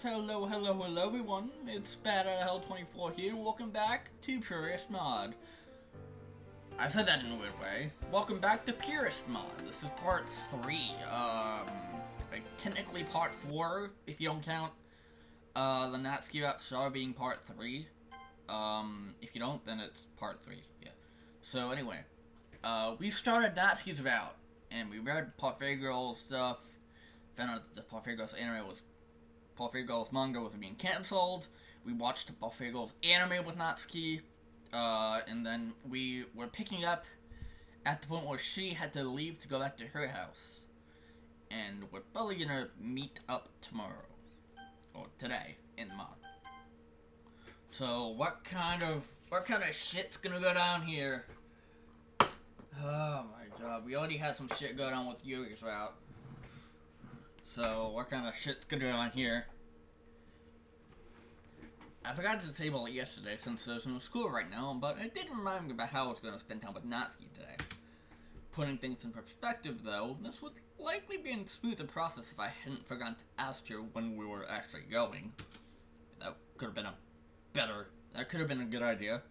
Hello everyone, it's BadHell24 here, welcome back to Purist Mod. I said that in a weird way. Welcome back to Purist Mod. This is part 3, technically part 4, if you don't count, the Natsuki Route Star being part 3. If you don't, then it's part 3, yeah. So anyway, we started Natsuki's Route, and we read Parfait Girl stuff, found out that the Parfait Girl's Parfait Girl's manga was being cancelled. We watched the Parfait Girl's anime with Natsuki, and then we were picking up at the point where she had to leave to go back to her house. And we're probably gonna meet up tomorrow, or today, in the mod. So what kind of shit's gonna go down here? Oh my god, we already had some shit go down with Yuri's route. So, what kind of shit's gonna go on here? I forgot to table it yesterday since there's no school right now, but it did remind me about how I was going to spend time with Natsuki today. Putting things in perspective, though, this would likely be a smoother process if I hadn't forgotten to ask her when we were actually going. That could have been a good idea.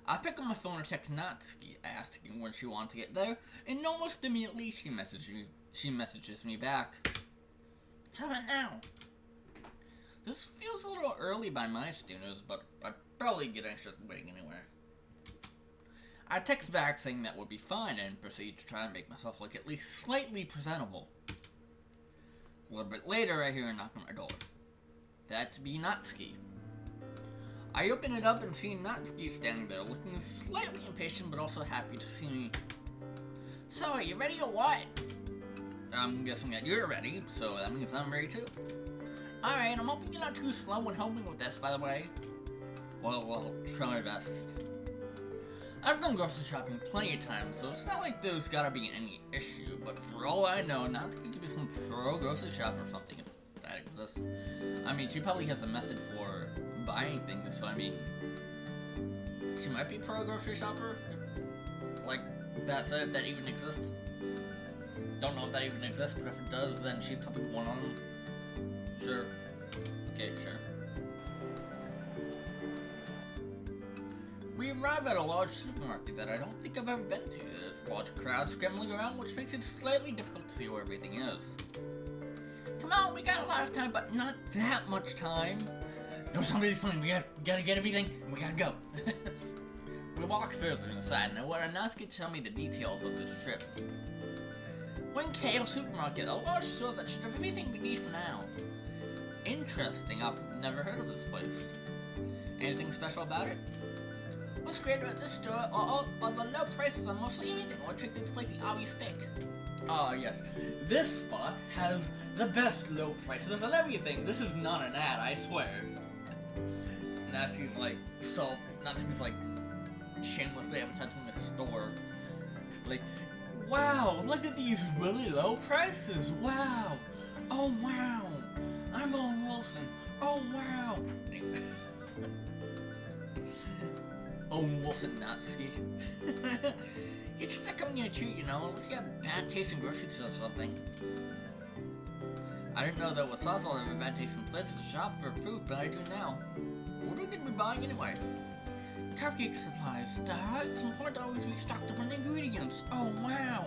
I pick up my phone and text Natsuki, asking when she wanted to get there, and almost immediately she messages me back. How about now? This feels a little early by my standards, but I'd probably get anxious waiting anyway. I text back saying that would be fine and proceed to try and make myself look at least slightly presentable. A little bit later, I hear a knock on my door. That to be Natsuki. I open it up and see Natsuki standing there, looking slightly impatient but also happy to see me. So, are you ready or what? I'm guessing that you're ready, so that means I'm ready too. Alright, I'm hoping you're not too slow when helping with this, by the way. Well, I'll try my best. I've gone grocery shopping plenty of times, so it's not like there's gotta be any issue, but for all I know, Natsuki could be some pro grocery shop or something, if that exists. I mean, she probably has a method for buying things, so I mean, she might be pro grocery shopper? Like, that said, if that even exists. Don't know if that even exists, but if it does, then she's probably one on them. Sure. Okay, sure. We arrive at a large supermarket that I don't think I've ever been to. There's a large crowd scrambling around, which makes it slightly difficult to see where everything is. Come on, we got a lot of time, but not that much time. No, somebody's funny. We gotta get everything, and we gotta go. We walk further inside, and I want Natsuki to tell me the details of this trip. One Kale Supermarket, a large store that should have everything we need for now. Interesting, I've never heard of this place. Anything special about it? What's great about this store are the low prices on mostly everything, what makes this place the obvious pick. Ah yes, this spot has the best low prices on everything. This is not an ad, I swear. Natsuki's like shamelessly advertising this store. Like, wow, look at these really low prices, wow. Oh wow, I'm Owen Wilson, oh wow. Owen Wilson Natsuki. You should start coming here too, you know, unless you have bad taste in grocery stores or something. I didn't know that it was possible to have a bad taste in places to shop for food, but I do now. What are we gonna be buying anyway? Cupcake supplies. It's important to always restock the ingredients. Oh wow.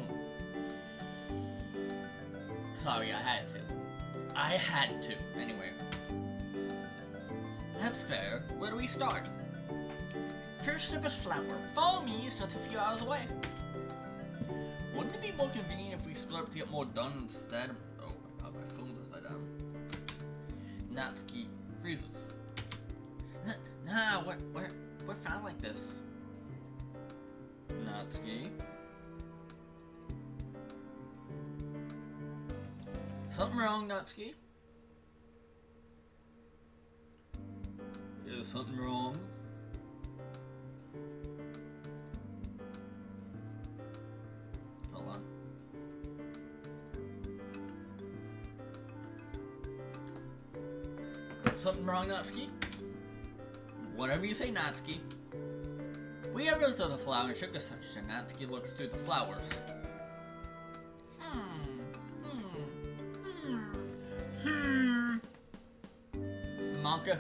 Sorry, I had to. Anyway. That's fair. Where do we start? First step is flour. Follow me, so it's a few hours away. Wouldn't it be more convenient if we split up to get more done instead? Oh my god, my phone is upside down. Natsuki freezes. Nah, we're fine like this. Natsuki. Something wrong, Natsuki? Is something wrong? Hold on. Something wrong, Natsuki? Whatever you say, Natsuki. We have rid of the flour and sugar section. Natsuki looks through the flowers. marker?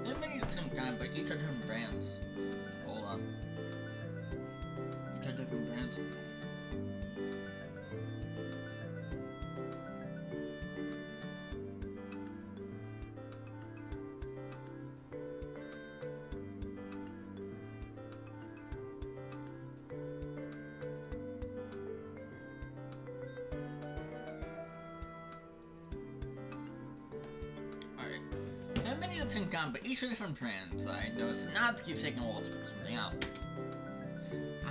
There are many of the same kind, but each are different brands. Hold on. Each are different brands. Many of the same kind, but each are different brands. I noticed Natsuki's taking a while to pick something out.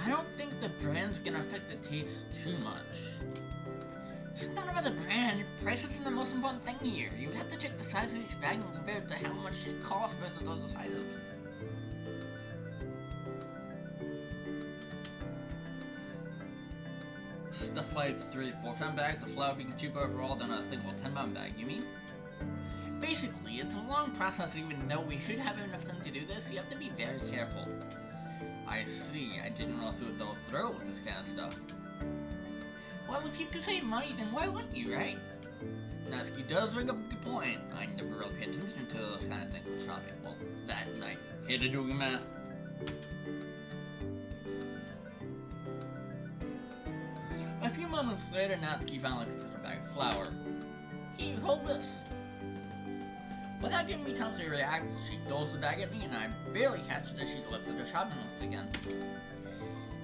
I don't think the brand's gonna affect the taste too much. It's not about the brand. Price isn't the most important thing here. You have to check the size of each bag and compare it to how much it costs versus other items. Stuff like 3 4-pound bags of flour being cheaper overall than a single 10-pound bag, you mean? Basically, it's a long process. Even though we should have enough time to do this, you have to be very careful. I see. I didn't realize it was so thorough with this kind of stuff. Well, if you could save money, then why wouldn't you, right? Natsuki does bring up a good point. I never really paid attention to those kind of things when shopping. Well, that and I hated doing math. A few moments later, Natsuki finally picks up her bag of flour. Here, hold this. Without giving me time to react, she throws the bag at me, and I barely catch it as she looks at her shopping list again.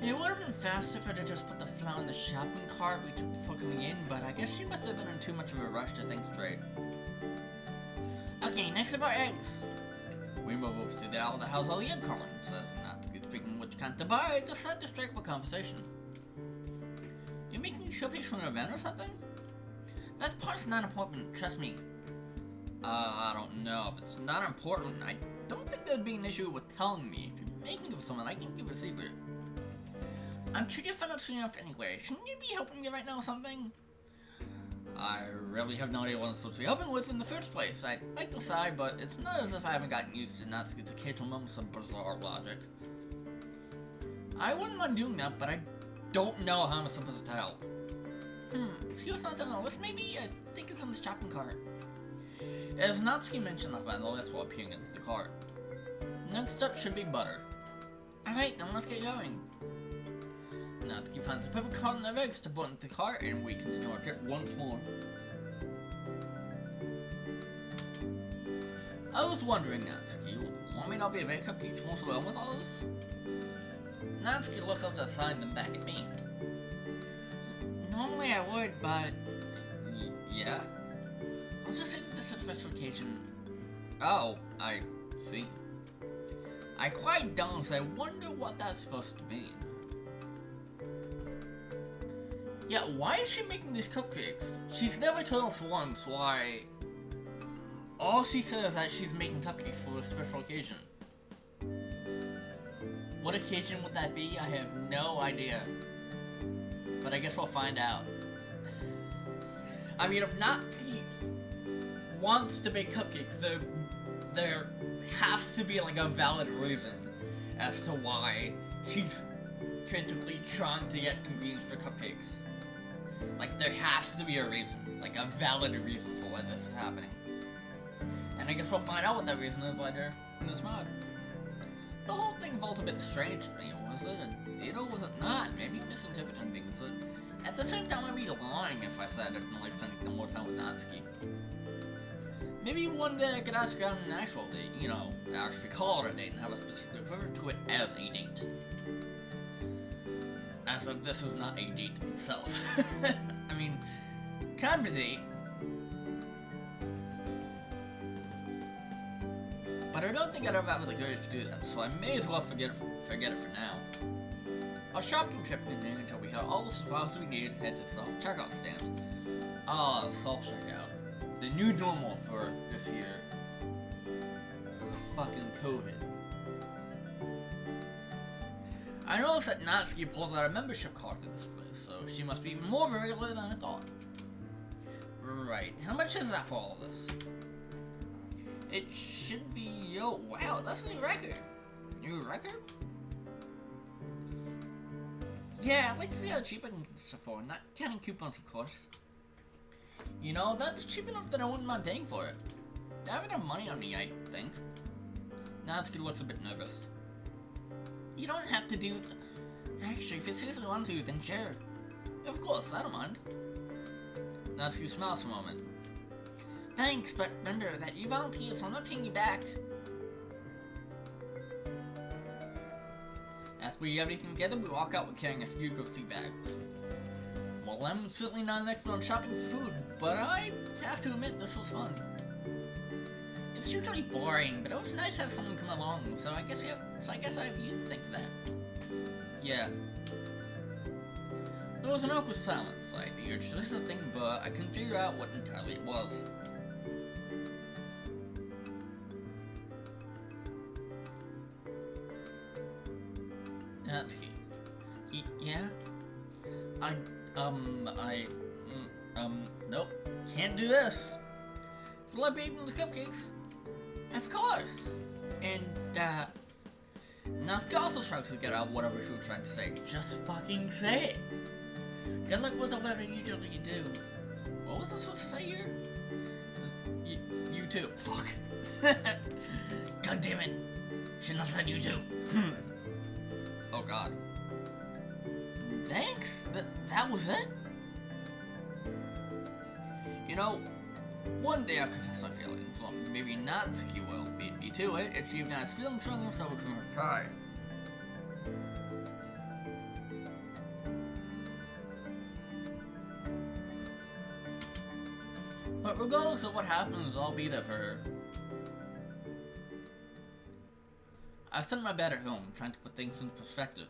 It would have been faster if I had just put the flour in the shopping cart we took before coming in, but I guess she must have been in too much of a rush to think straight. Okay, next about eggs. We move over to the aisle that has all the egg cartons. As Natsuki's picking which kind to buy, I decide to strike up a conversation. You're making these cupcakes for an event or something? That's part's not important, trust me. I don't know. If it's not important, I don't think there'd be an issue with telling me. If you're making it for someone, I can keep it a secret. I'm sure you'll find out soon enough anyway. Shouldn't you be helping me right now or something? I really have no idea what I'm supposed to be helping with in the first place. I'd like to sigh, but it's not as if I haven't gotten used to Natsuki's occasional moments of bizarre logic. I wouldn't mind doing that, but I don't know how I'm supposed to help. See what's not on the list maybe? I think it's on the shopping cart. As Natsuki mentioned, I find the list while peering into the cart. Next up should be butter. Alright, then let's get going. Natsuki finds the perfect carton of eggs to put into the cart, and we continue our trip once more. I was wondering, Natsuki, want me to be a bake cupcakes once well with all this? Natsuki looks up to the side and then back at me. Normally I would, but... yeah? I'll just say that this is a special occasion. Oh, I see. I quite don't, so I wonder what that's supposed to mean. Yeah, why is she making these cupcakes? She's never told us once why. All she says is that she's making cupcakes for a special occasion. What occasion would that be? I have no idea. But I guess we'll find out. I mean, if Natsuki wants to make cupcakes, there has to be like a valid reason as to why she's frantically trying to get ingredients for cupcakes. Like, there has to be a reason, like a valid reason for why this is happening. And I guess we'll find out what that reason is later in this mod. The whole thing felt a bit strange to me. Was it a ditto? Was it not? Maybe misinterpreting things, but at the same time I'd be lying if I said I didn't like spending more time with Natsuki. Maybe one day I could ask her on an actual date, you know, actually call it a date and have a specific refer to it as a date. As if this is not a date itself. I mean, kind of a date. But I don't think I'd ever have the courage to do that, so I may as well forget it for now. Our shopping trip continued until we had all the supplies we needed to head to the self-checkout stand. Ah, self-checkout. The new normal for this year. Because of fucking COVID. I noticed that Natsuki pulls out a membership card for this place, so she must be more regular than I thought. Right, how much is that for all of this? It should be, oh wow, that's a new record. New record? Yeah, I'd like to see how cheap I can get this stuff for, not counting coupons, of course. You know, that's cheap enough that I wouldn't mind paying for it. I have enough money on me, I think. Natsuki looks a bit nervous. You don't have to do Actually, if you seriously want to, then sure. Of course, I don't mind. Natsuki smiles for a moment. Thanks, but remember that you volunteered, so I'm not paying you back. As we get everything together, we walk out with carrying a few ghosty bags. Well, I'm certainly not an expert on shopping for food, but I have to admit this was fun. It's usually boring, but it was nice to have someone come along, so I guess I have you to thank for that. Yeah. There was an awkward silence. I had the urge to say something, but I couldn't figure out what entirely it was. Natsuki. Yeah? Nope. Can't do this. You like eating the cupcakes? Of course. And, Natsuki also shrugs to get out whatever she was trying to say. Just fucking say it. Good luck with whatever you usually do. What was I supposed to say here? You too. Fuck. God damn it. Shouldn't have said you too. Oh god. Thanks? That was it? You know, one day I'll confess my feelings. Well, maybe Natsuki will beat me to it if she even has feelings strong enough to overcome her pride. But regardless of what happens, I'll be there for her. I've sat in my bed at home, trying to put things in perspective.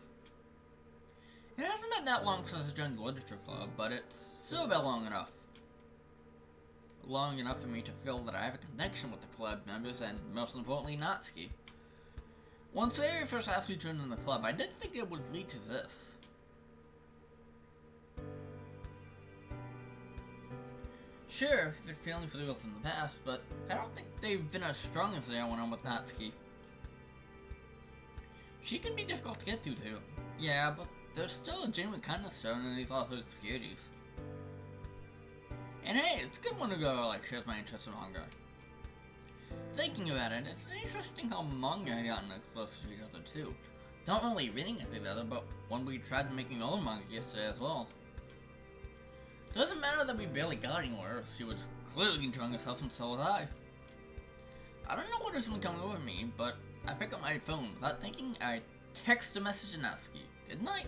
It hasn't been that long since I joined the literature club, but it's still been long enough. Long enough for me to feel that I have a connection with the club members and, most importantly, Natsuki. Once Ari first asked me to join in the club, I didn't think it would lead to this. Sure, I've had feelings to do with in the past, but I don't think they've been as strong as they went on with Natsuki. She can be difficult to get through to. Yeah, but there's still a genuine kindness there underneath all her insecurities. And hey, it's a good one to go like shares my interest in manga. Thinking about it, it's interesting how manga had gotten close to each other too. Not only reading it together, but when we tried making our own manga yesterday as well. Doesn't matter that we barely got anywhere, she was clearly enjoying herself and so was I. I don't know what has been coming over me, but I pick up my phone without thinking. I text a message to Natsuki. Good night.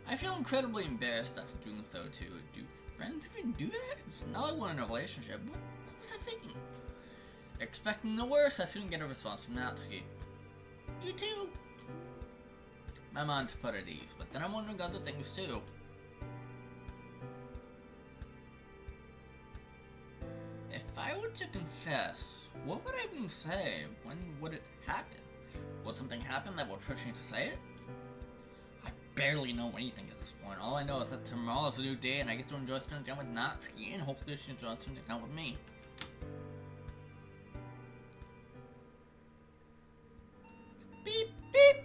I feel incredibly embarrassed after doing so too. Do friends even do that? It's not like we're in a relationship. What was I thinking? Expecting the worst, I soon get a response from Natsuki. You too. My mind's put at ease, but then I'm wondering other things too. If I were to confess, what would I even say? When would it happen? Would something happen that would push me to say it? I barely know anything at this point. All I know is that tomorrow's a new day and I get to enjoy spending time with Natsuki and hopefully she enjoys spending time with me. Beep, beep!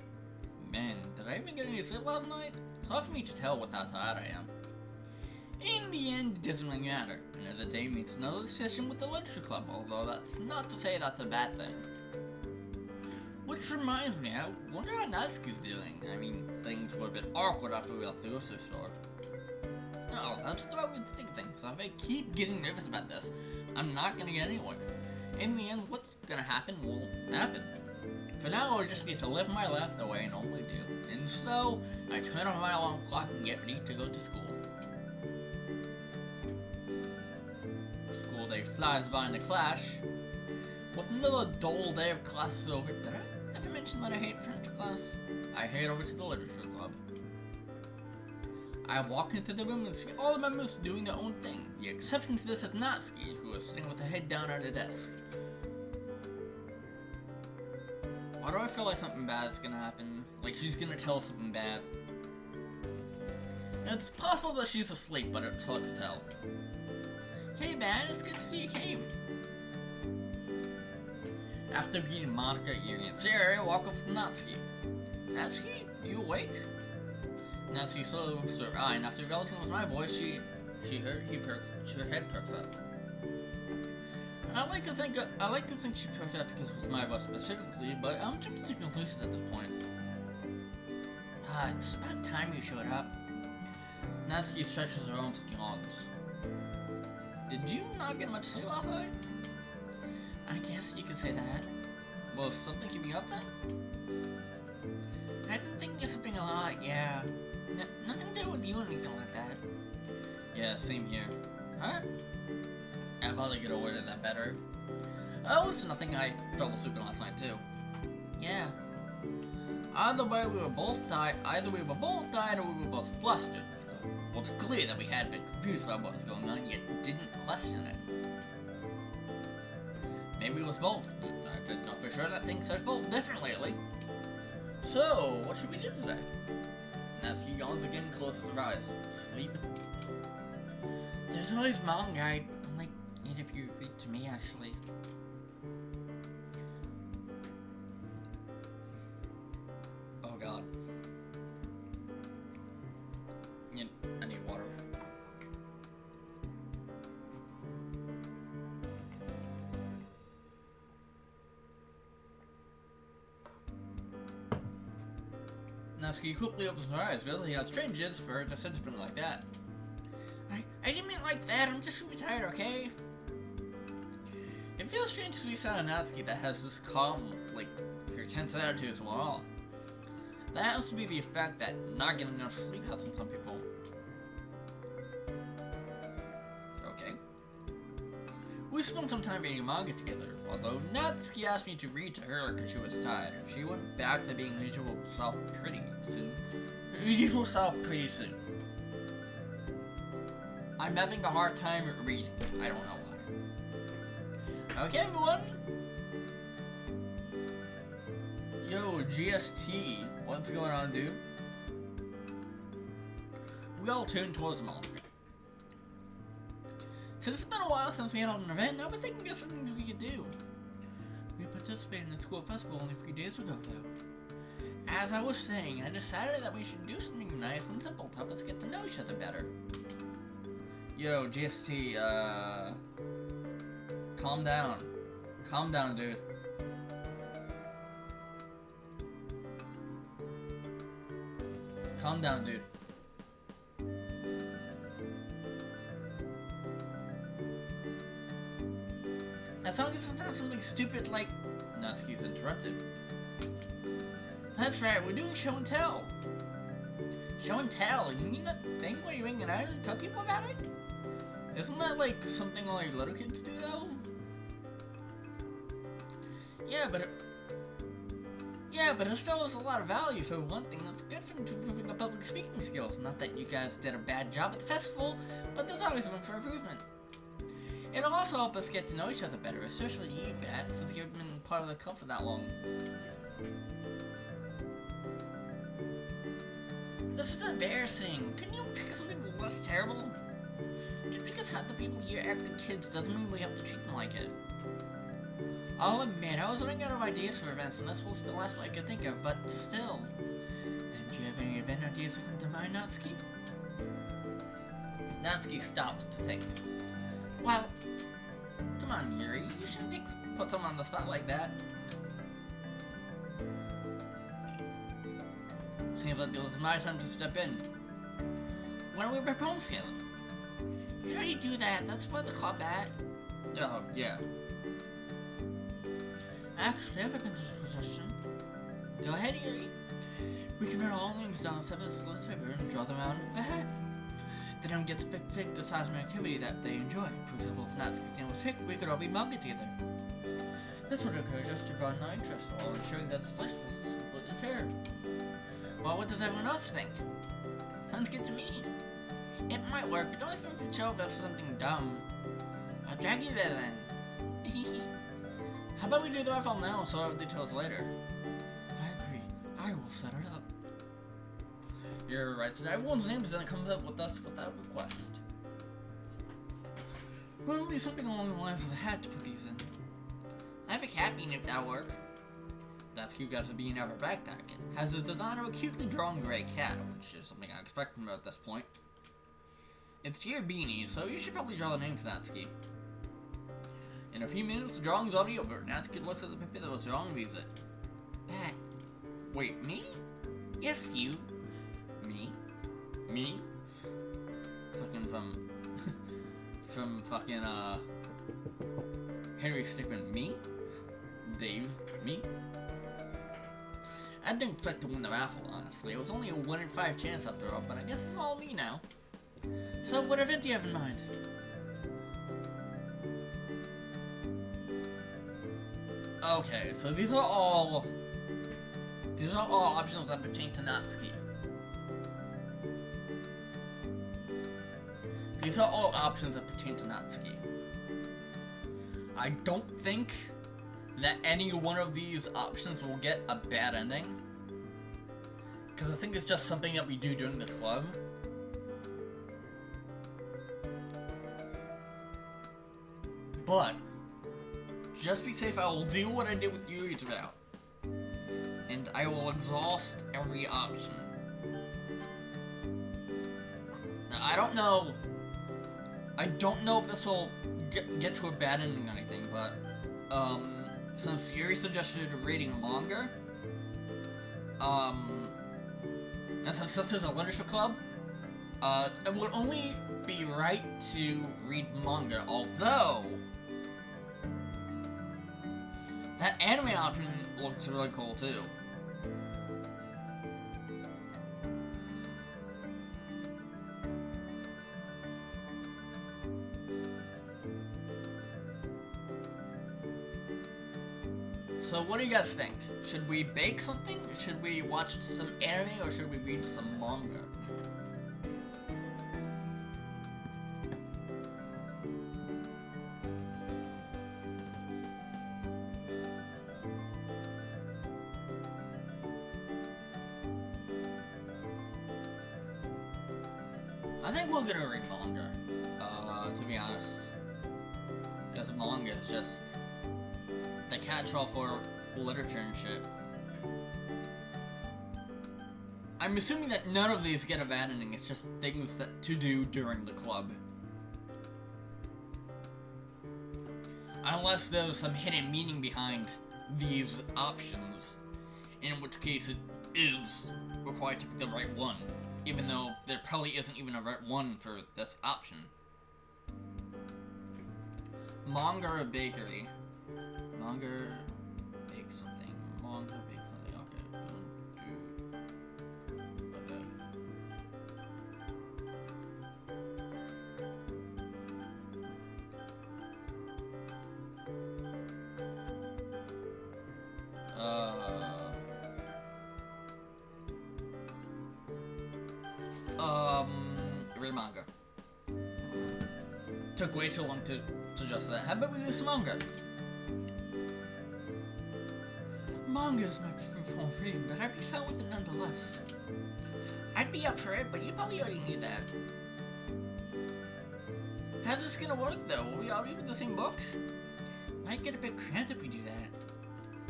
Man, did I even get any sleep last night? It's hard for me to tell what that tired I am. In the end, it doesn't really matter. Another day means another session with the literature club, although that's not to say that's a bad thing. Which reminds me, I wonder how Natsuki's doing. I mean, things were a bit awkward after we left the grocery store. No, that's the right way to think of things. If I keep getting nervous about this, I'm not gonna get anywhere. In the end, what's gonna happen will happen. For now, I just need to live my life the way I normally do. And so, I turn on my alarm clock and get ready to go to school. School day flies by in a flash. With another dull day of classes over, did I never mention that I hate French class? I head over to the literature club. I walk into the room and see all the members doing their own thing. The exception to this is Natsuki, who is sitting with her head down at her desk. Why do I feel like something bad is gonna happen? Like she's gonna tell us something bad. It's possible that she's asleep, but it's hard to tell. Hey man, it's good to see you came. After greeting Monica, Ian, and Sarah, I walk up to Natsuki. Natsuki, you awake? Natsuki slowly looks to her eye, and after relating with my voice, her head perks up. I like to think she perked up because it was my voice specifically, but I'm jumping to conclusions at this point. It's about time you showed up. Natsuki stretches her arms and yawns. Did you not get much sleep last night? I guess you could say that. Was something keeping you up then? I've been thinking of something a lot, yeah. Nothing to do with you or anything like that. Yeah, same here. Huh? I'll probably get aware of that better. Oh, it's nothing. I trouble sleeping last night too. Yeah. Either way, we were both tired, or we were both flustered. So it was clear that we had been confused about what was going on, yet didn't question it. Maybe it was both. I didn't know for sure that things have felt different lately. So, what should we do today? Natsuki yawns again and closes her eyes. Sleep. There's always manga. I'd like it if you read to me, actually. Oh god. I need water. Natsuki quickly opens her eyes, realizing how strange it is for her to say something like that. I didn't mean it like that, I'm just really tired, okay? It feels strange to be found a Natsuki that has this calm, her tense attitude as well. That has to be the effect that not getting enough sleep has on some people. Okay. We spent some time reading manga together, although Natsuki asked me to read to her because she was tired. She went back to being her usual self pretty soon. I'm having a hard time reading. I don't know why. Okay, everyone. Yo, GST. What's going on, dude? We all tune towards them all. Since it's been a while since we held an event, I've been thinking of something that we could do. We participated in the school festival only a few days ago, though. As I was saying, I decided that we should do something nice and simple to help us get to know each other better. Yo, GST, calm down. Calm down, dude. Calm down, dude. As long as it's not something stupid like... Natsuki's interrupted. That's right, we're doing show and tell. Show and tell? You mean that thing where you ring it out and tell people about it? Isn't that like something all your little kids do though? Yeah, but it still has a lot of value. For one thing, that's good for improving the public speaking skills. Not that you guys did a bad job at the festival, but there's always room for improvement. It'll also help us get to know each other better, especially you, Bat, since you've been part of the club for that long. This is embarrassing. Couldn't you pick something less terrible? Just because half the people here act like kids doesn't mean we have to treat them like it. I'll admit, I was running out of ideas for events, and this was the last one I could think of, but still. Then do you have any event ideas that come to mind, Natsuki? Natsuki stops to think. Well, come on, Yuri, you shouldn't put someone on the spot like that. Seems like it was my time to step in. Why don't we propose together? You already do that, that's where the club at. Oh, yeah. Actually, I have a pencil suggestion. Go ahead, Yuri. We can write all names down on 7 slips of paper and draw them out of the hat. Then everyone gets picked the size of an activity that they enjoy. For example, if Natsuki's name was picked, we could all read manga together. This would encourage us to broaden our interest while ensuring that the selection is completely fair. Well, what does everyone else think? Sounds good to me. It might work, but don't expect me to show up for something dumb. I'll drag you there then. How about we do the raffle now and sort out the details later? I agree. I will set it up. You're right, so everyone's names then comes up with us without request. We'll leave something along the lines of a hat to put these in. I have a cat bean if that'll work. Natsuki got to be never backpacking. Has the design of a cutely drawn gray cat, which is something I expect from her at this point. It's your beanie, so you should probably draw the name for Natsuki. In a few minutes, the drawing's already over. Natsuki looks at the paper that was drawn and reads it. Pat. Wait, me? Yes, you. Me? Me? Fucking from fucking, Henry Stickmin. Me? Dave? Me? I didn't expect to win the raffle, honestly. It was only a 1 in 5 chance after all, but I guess it's all me now. So, what event do you have in mind? Okay, so these are all options that pertain to Natsuki. These are all options that pertain to Natsuki. I don't think that any one of these options will get a bad ending, because I think it's just something that we do during the club. But just be safe, I will do what I did with Yuri's route, and I will exhaust every option. Now, I don't know if this will get to a bad ending or anything, but since Yuri suggested reading manga, and since this is a literature club, it would only be right to read manga, although that anime option looks really cool too. So what do you guys think? Should we bake something? Should we watch some anime? Or should we read some manga? I think we're gonna read manga, to be honest. Because manga is just the catch-all for literature and shit. I'm assuming that none of these get a bad ending, it's just things that to do during the club. Unless there's some hidden meaning behind these options, in which case it is required to pick the right one, even though there probably isn't even a right one for this option. Manga or bakery? Manga, bake something. Manga, bake something. Okay. Read manga. Took way too long to suggest that. How about we do some manga? Manga is my preferred form of reading, but I'd be fine with it nonetheless. I'd be up for it, but you probably already knew that. How's this gonna work, though? Will we all read the same book? Might get a bit cramped if we do that.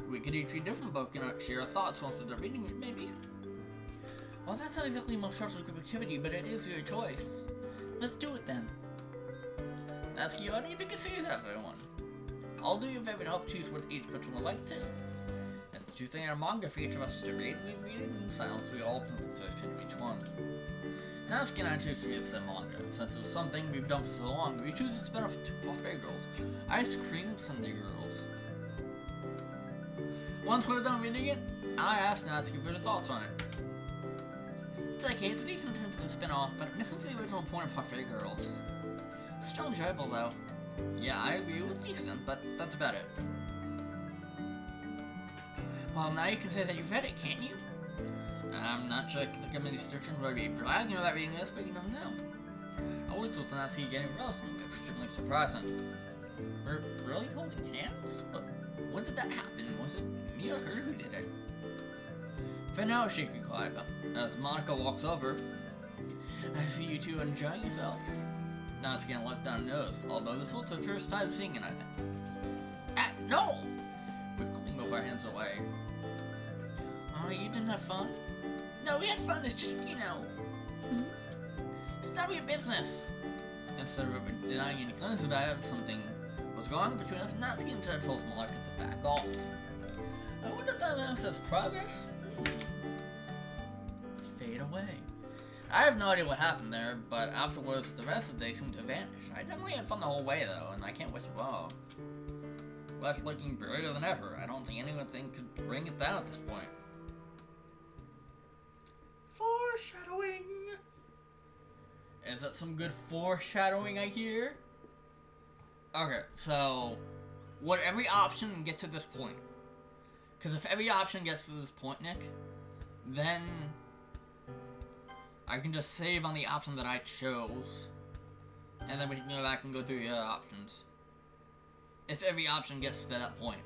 We could each read a different book and share our thoughts once we're done reading it, maybe. Well, that's not exactly the most social group activity, but it is your choice. Let's do it then. Natsuki, why don't you pick a series out for everyone? I'll do your favorite and help choose what each person would like to. And choosing our manga for each of us to read, we read it in silence. We all open the first page of each one. Natsuki and I choose to read the manga. Since it was something we've done for so long, we choose to spin off two parfait girls. Ice cream sundae girls. Once we're done reading it, I asked Natsuki for her thoughts on it. It's okay, it's a decent attempt to spin off, but it misses the original point of Parfait Girls. Still enjoyable though. Yeah, I agree, it was decent, but that's about it. Well, now you can say that you've read it, can't you? I'm not sure the committee's searching would be bragging about reading this, but you never know. I always was not see you getting something extremely surprising. We're really holding hands? But when did that happen? Was it me or her who did it? For now, she can quiet up. As Monica walks over, I see you two enjoying yourselves. Natsuki and let down nose, although this was the first time seeing it, I think. Ah, no! We quickly move our hands away. Why, you didn't have fun? No, we had fun, it's just, you know... It's none of your business! Instead of denying any claims about it, something was going on between us and Natsuki instead told Malika to back off. I wonder if that says progress? Fade away. I have no idea what happened there, but afterwards the rest of the day seemed to vanish. I definitely had fun the whole way though, and I can't wish it well. Left looking brighter than ever. I don't think anything could bring it down at this point. Foreshadowing! Is that some good foreshadowing I hear? Okay, so... would every option get to this point? Because if every option gets to this point, Nick, then... I can just save on the option that I chose. And then we can go back and go through the other options. If every option gets to that point.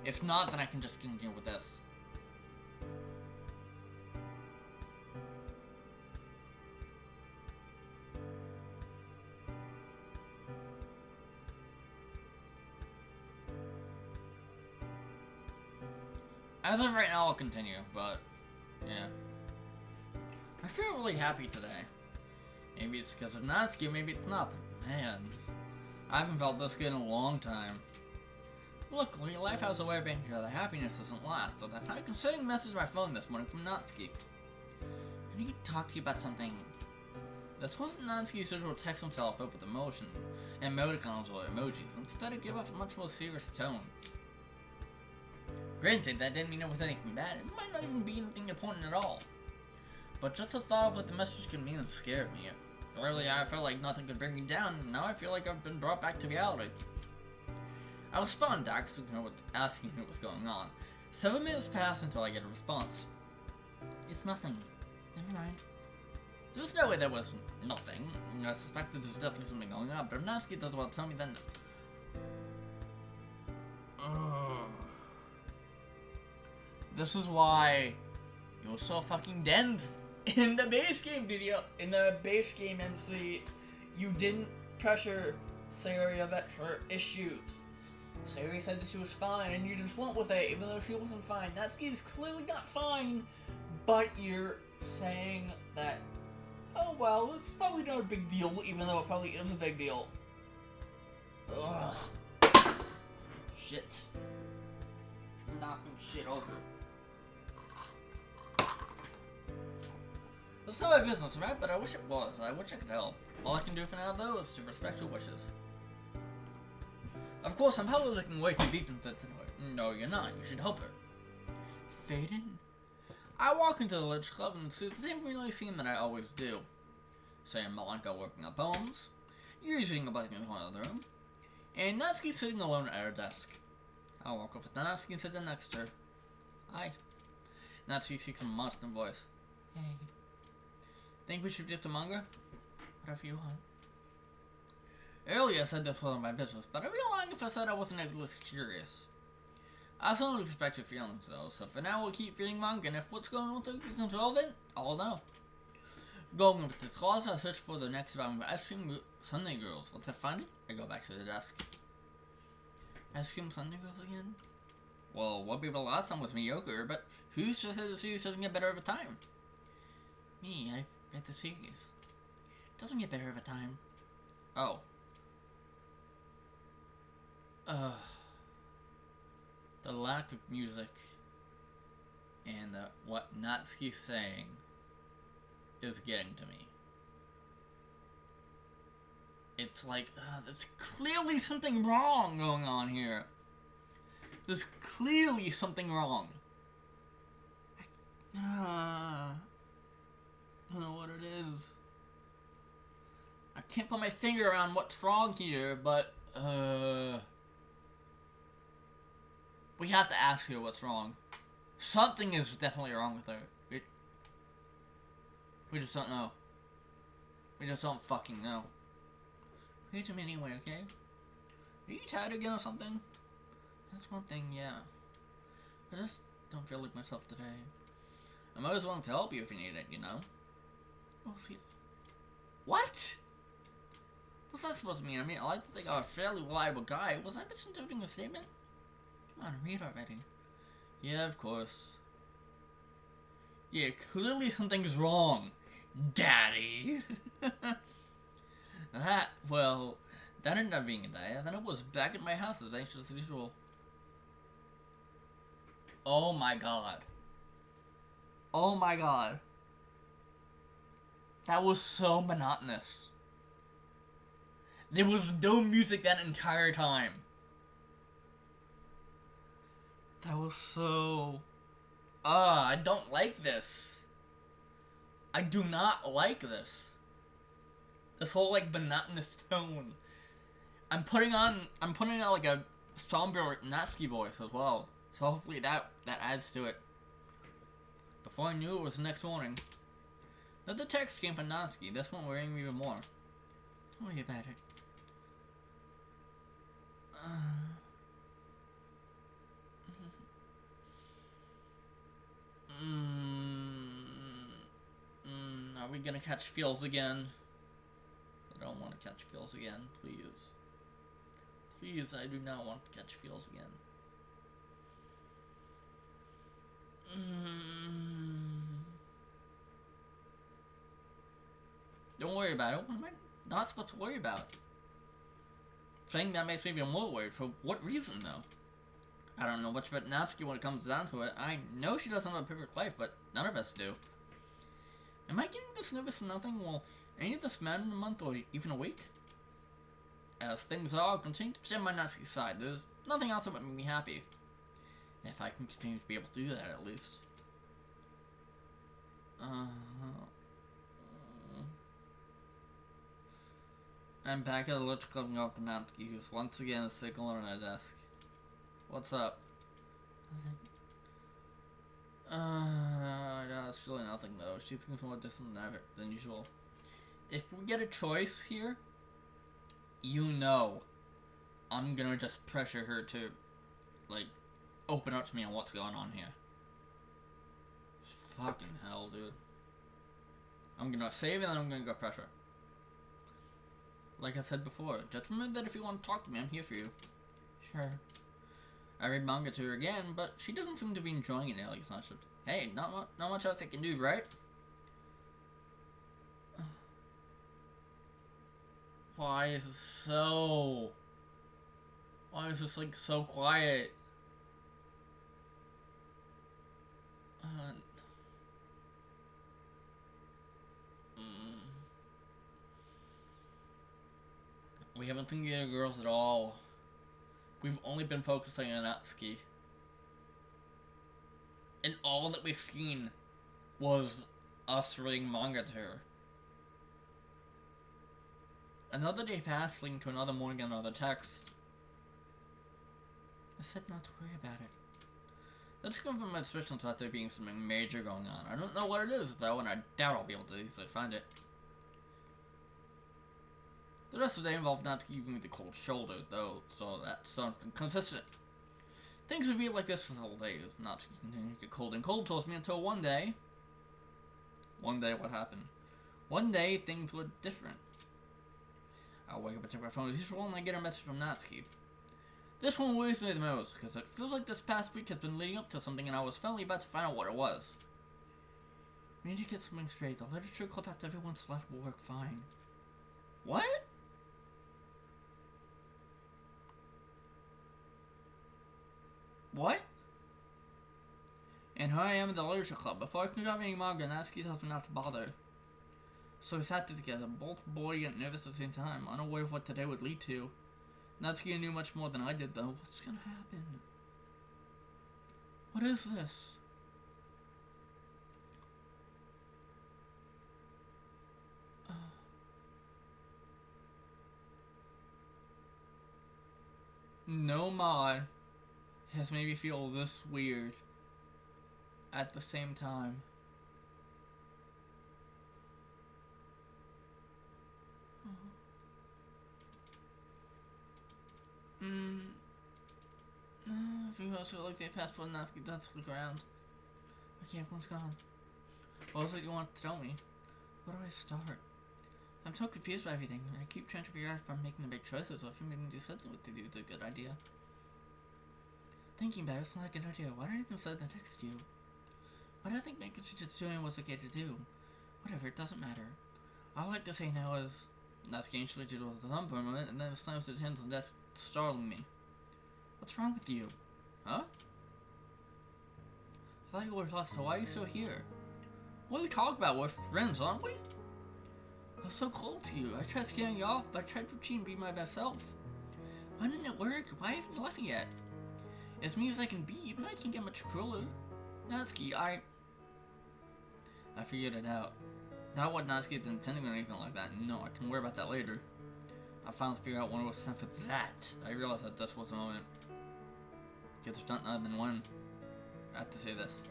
If not, then I can just continue with this. As of right now, I'll continue, but, yeah. I feel really happy today. Maybe it's because of Natsuki, maybe it's not, but man, I haven't felt this good in a long time. Luckily, life has a way of being here that happiness doesn't last, but I've had a concerning message on my phone this morning from Natsuki. I need to talk to you about something. This wasn't Natsuki's usual text himself up with emotion, emoticons or emojis. Instead, it gave off a much more serious tone. Granted, that didn't mean it was anything bad. It might not even be anything important at all. But just the thought of what the message could mean scared me. Earlier, I felt like nothing could bring me down, and now I feel like I've been brought back to reality. I responded to asking what was going on. 7 minutes passed until I get a response. It's nothing. Never mind. There's no way there was nothing. I suspected there's definitely something going on, but if Natsuki doesn't want to tell me, then... This is why you were so fucking dense in the base game video. In the base game MC, you didn't pressure Sayori about her issues. Sayori said that she was fine, and you just went with it, even though she wasn't fine. Natsuki is clearly not fine, but you're saying that, oh well, it's probably not a big deal, even though it probably is a big deal. Ugh. Shit. Knocking shit over. It's not my business, right? But I wish it was. I wish I could help. All I can do for now, though, is to respect your wishes. Of course, I'm probably looking way too deep into this anyway. No, you're not. You should help her. Faden? I walk into the Lich Club and see the same familiar scene that I always do. Say Malenko working on poems, you're using a bike in the corner of the room, and Natsuki sitting alone at her desk. I walk over to Natsuki and sit down next to her. Hi. Natsuki speaks in a monotone voice. Hey. Think we should get to manga? Whatever you want. Earlier I said this wasn't my business, but I'd be lying if I said I wasn't at least curious. I certainly respect your feelings though, so for now we'll keep reading manga, and if what's going on with it becomes relevant, I'll know. Going over to the closet, I search for the next round of Ice Cream Sunday Girls. Once I find it, I go back to the desk. Ice Cream Sunday Girls again? Well, what we the last time was mediocre, but who's to say the series doesn't get better over time? Me, I've read the series. It doesn't get better over time. Oh. The lack of music and what Natsuki's saying is getting to me. It's like, there's clearly something wrong going on here. There's clearly something wrong. I don't know what it is. I can't put my finger around what's wrong here, but, we have to ask her what's wrong. Something is definitely wrong with her. We just don't know. We just don't fucking know. Read to me anyway, okay? Are you tired again or something? That's one thing, yeah. I just don't feel like myself today. I'm always willing to help you if you need it, you know? Oh, see. What? What's that supposed to mean? I mean, I like to think I'm a fairly reliable guy. Was I misinterpreting a statement? Come on, read already. Yeah, of course. Yeah, clearly something's wrong, Daddy. Well, that ended up being a day, and then I was back at my house as anxious as usual. Oh my god. Oh my god. That was so monotonous. There was no music that entire time. That was so... I don't like this. I do not like this. This whole, like, monotonous tone. I'm putting on, like, a somber Natsuki voice as well. So hopefully that adds to it. Before I knew it was the next morning. Then the text came from Natsuki. This one worrying me even more. Don't worry about it. Are we gonna catch feels again? I don't want to catch feels again, please. Please, I do not want to catch feels again. Don't worry about it. What am I not supposed to worry about? Thing that makes me even more worried. For what reason, though? I don't know much about Natsuki when it comes down to it. I know she doesn't have a perfect life, but none of us do. Am I getting this nervous for nothing? Will any of this matter in a month or even a week? As things are, I'll continue to stand by Natsuki's side. There's nothing else that would make me happy. If I can continue to be able to do that, at least. I'm back at the electric club and go up to Natsuki, who's once again sitting alone on her desk. What's up? No, it's really nothing though. She thinks more distant than usual. If we get a choice here, you know, I'm gonna just pressure her to, like, open up to me on what's going on here. Fucking hell, dude. I'm gonna save and then I'm gonna go pressure. Like I said before, just remember that if you want to talk to me, I'm here for you. Sure. I read manga to her again, but she doesn't seem to be enjoying it nearly as much. Hey, not much else I can do, right? Why is this so... Why is this, like, so quiet? We haven't seen the other girls at all. We've only been focusing on Natsuki. And all that we've seen was us reading manga to her. Another day passed, leading to another morning and another text. I said not to worry about it. That's come from my suspicions about there being something major going on. I don't know what it is, though, and I doubt I'll be able to easily find it. The rest of the day involved Natsuki giving me the cold shoulder, though, so that's consistent. Things would be like this for the whole day. Natsuki continued to get cold and cold towards me until one day, what happened? One day, things were different. I'll wake up and check my phone as usual, and I get a message from Natsuki. This one worries me the most, because it feels like this past week has been leading up to something, and I was finally about to find out what it was. We need to get something straight. The literature club after everyone's left will work fine. What? What? And here I am at the literature club. Before I could grab any manga, Natsuki told me not to bother. So we sat together, both bored yet nervous at the same time, unaware of what today would lead to. Natsuki knew much more than I did, though. What's gonna happen? What is this? No mod has made me feel this weird at the same time. If you guys feel like they passed one Natsuki, let's look around. Okay, everyone's gone. What was it you wanted to tell me? Where do I start? I'm so confused by everything. I keep trying to figure out if I'm making the big choices or if I'm making do something with to do is a good idea. Thinking about it, it's not a good idea. Why did I even send the text to you? Why do I think making just doing what's okay to do? Whatever, it doesn't matter. All I like to say now is, Natsuki instantly did with the thumb for a moment, and then slams his hands on the desk, startling me. What's wrong with you? Huh? I thought you were left, so why are you still here? What are we talking about? We're friends, aren't we? I was so cold to you. I tried scaring you off, but I tried to routine be my best self. Why didn't it work? Why haven't you left me yet? As mean as I can be, but I can't get much crueler. Natsuki, I figured it out. Not what Natsuki had intending or anything like that. No, I can worry about that later. I finally figured out when it was time for that. I realized that this was the moment. Because there's not other than one. I have to say this.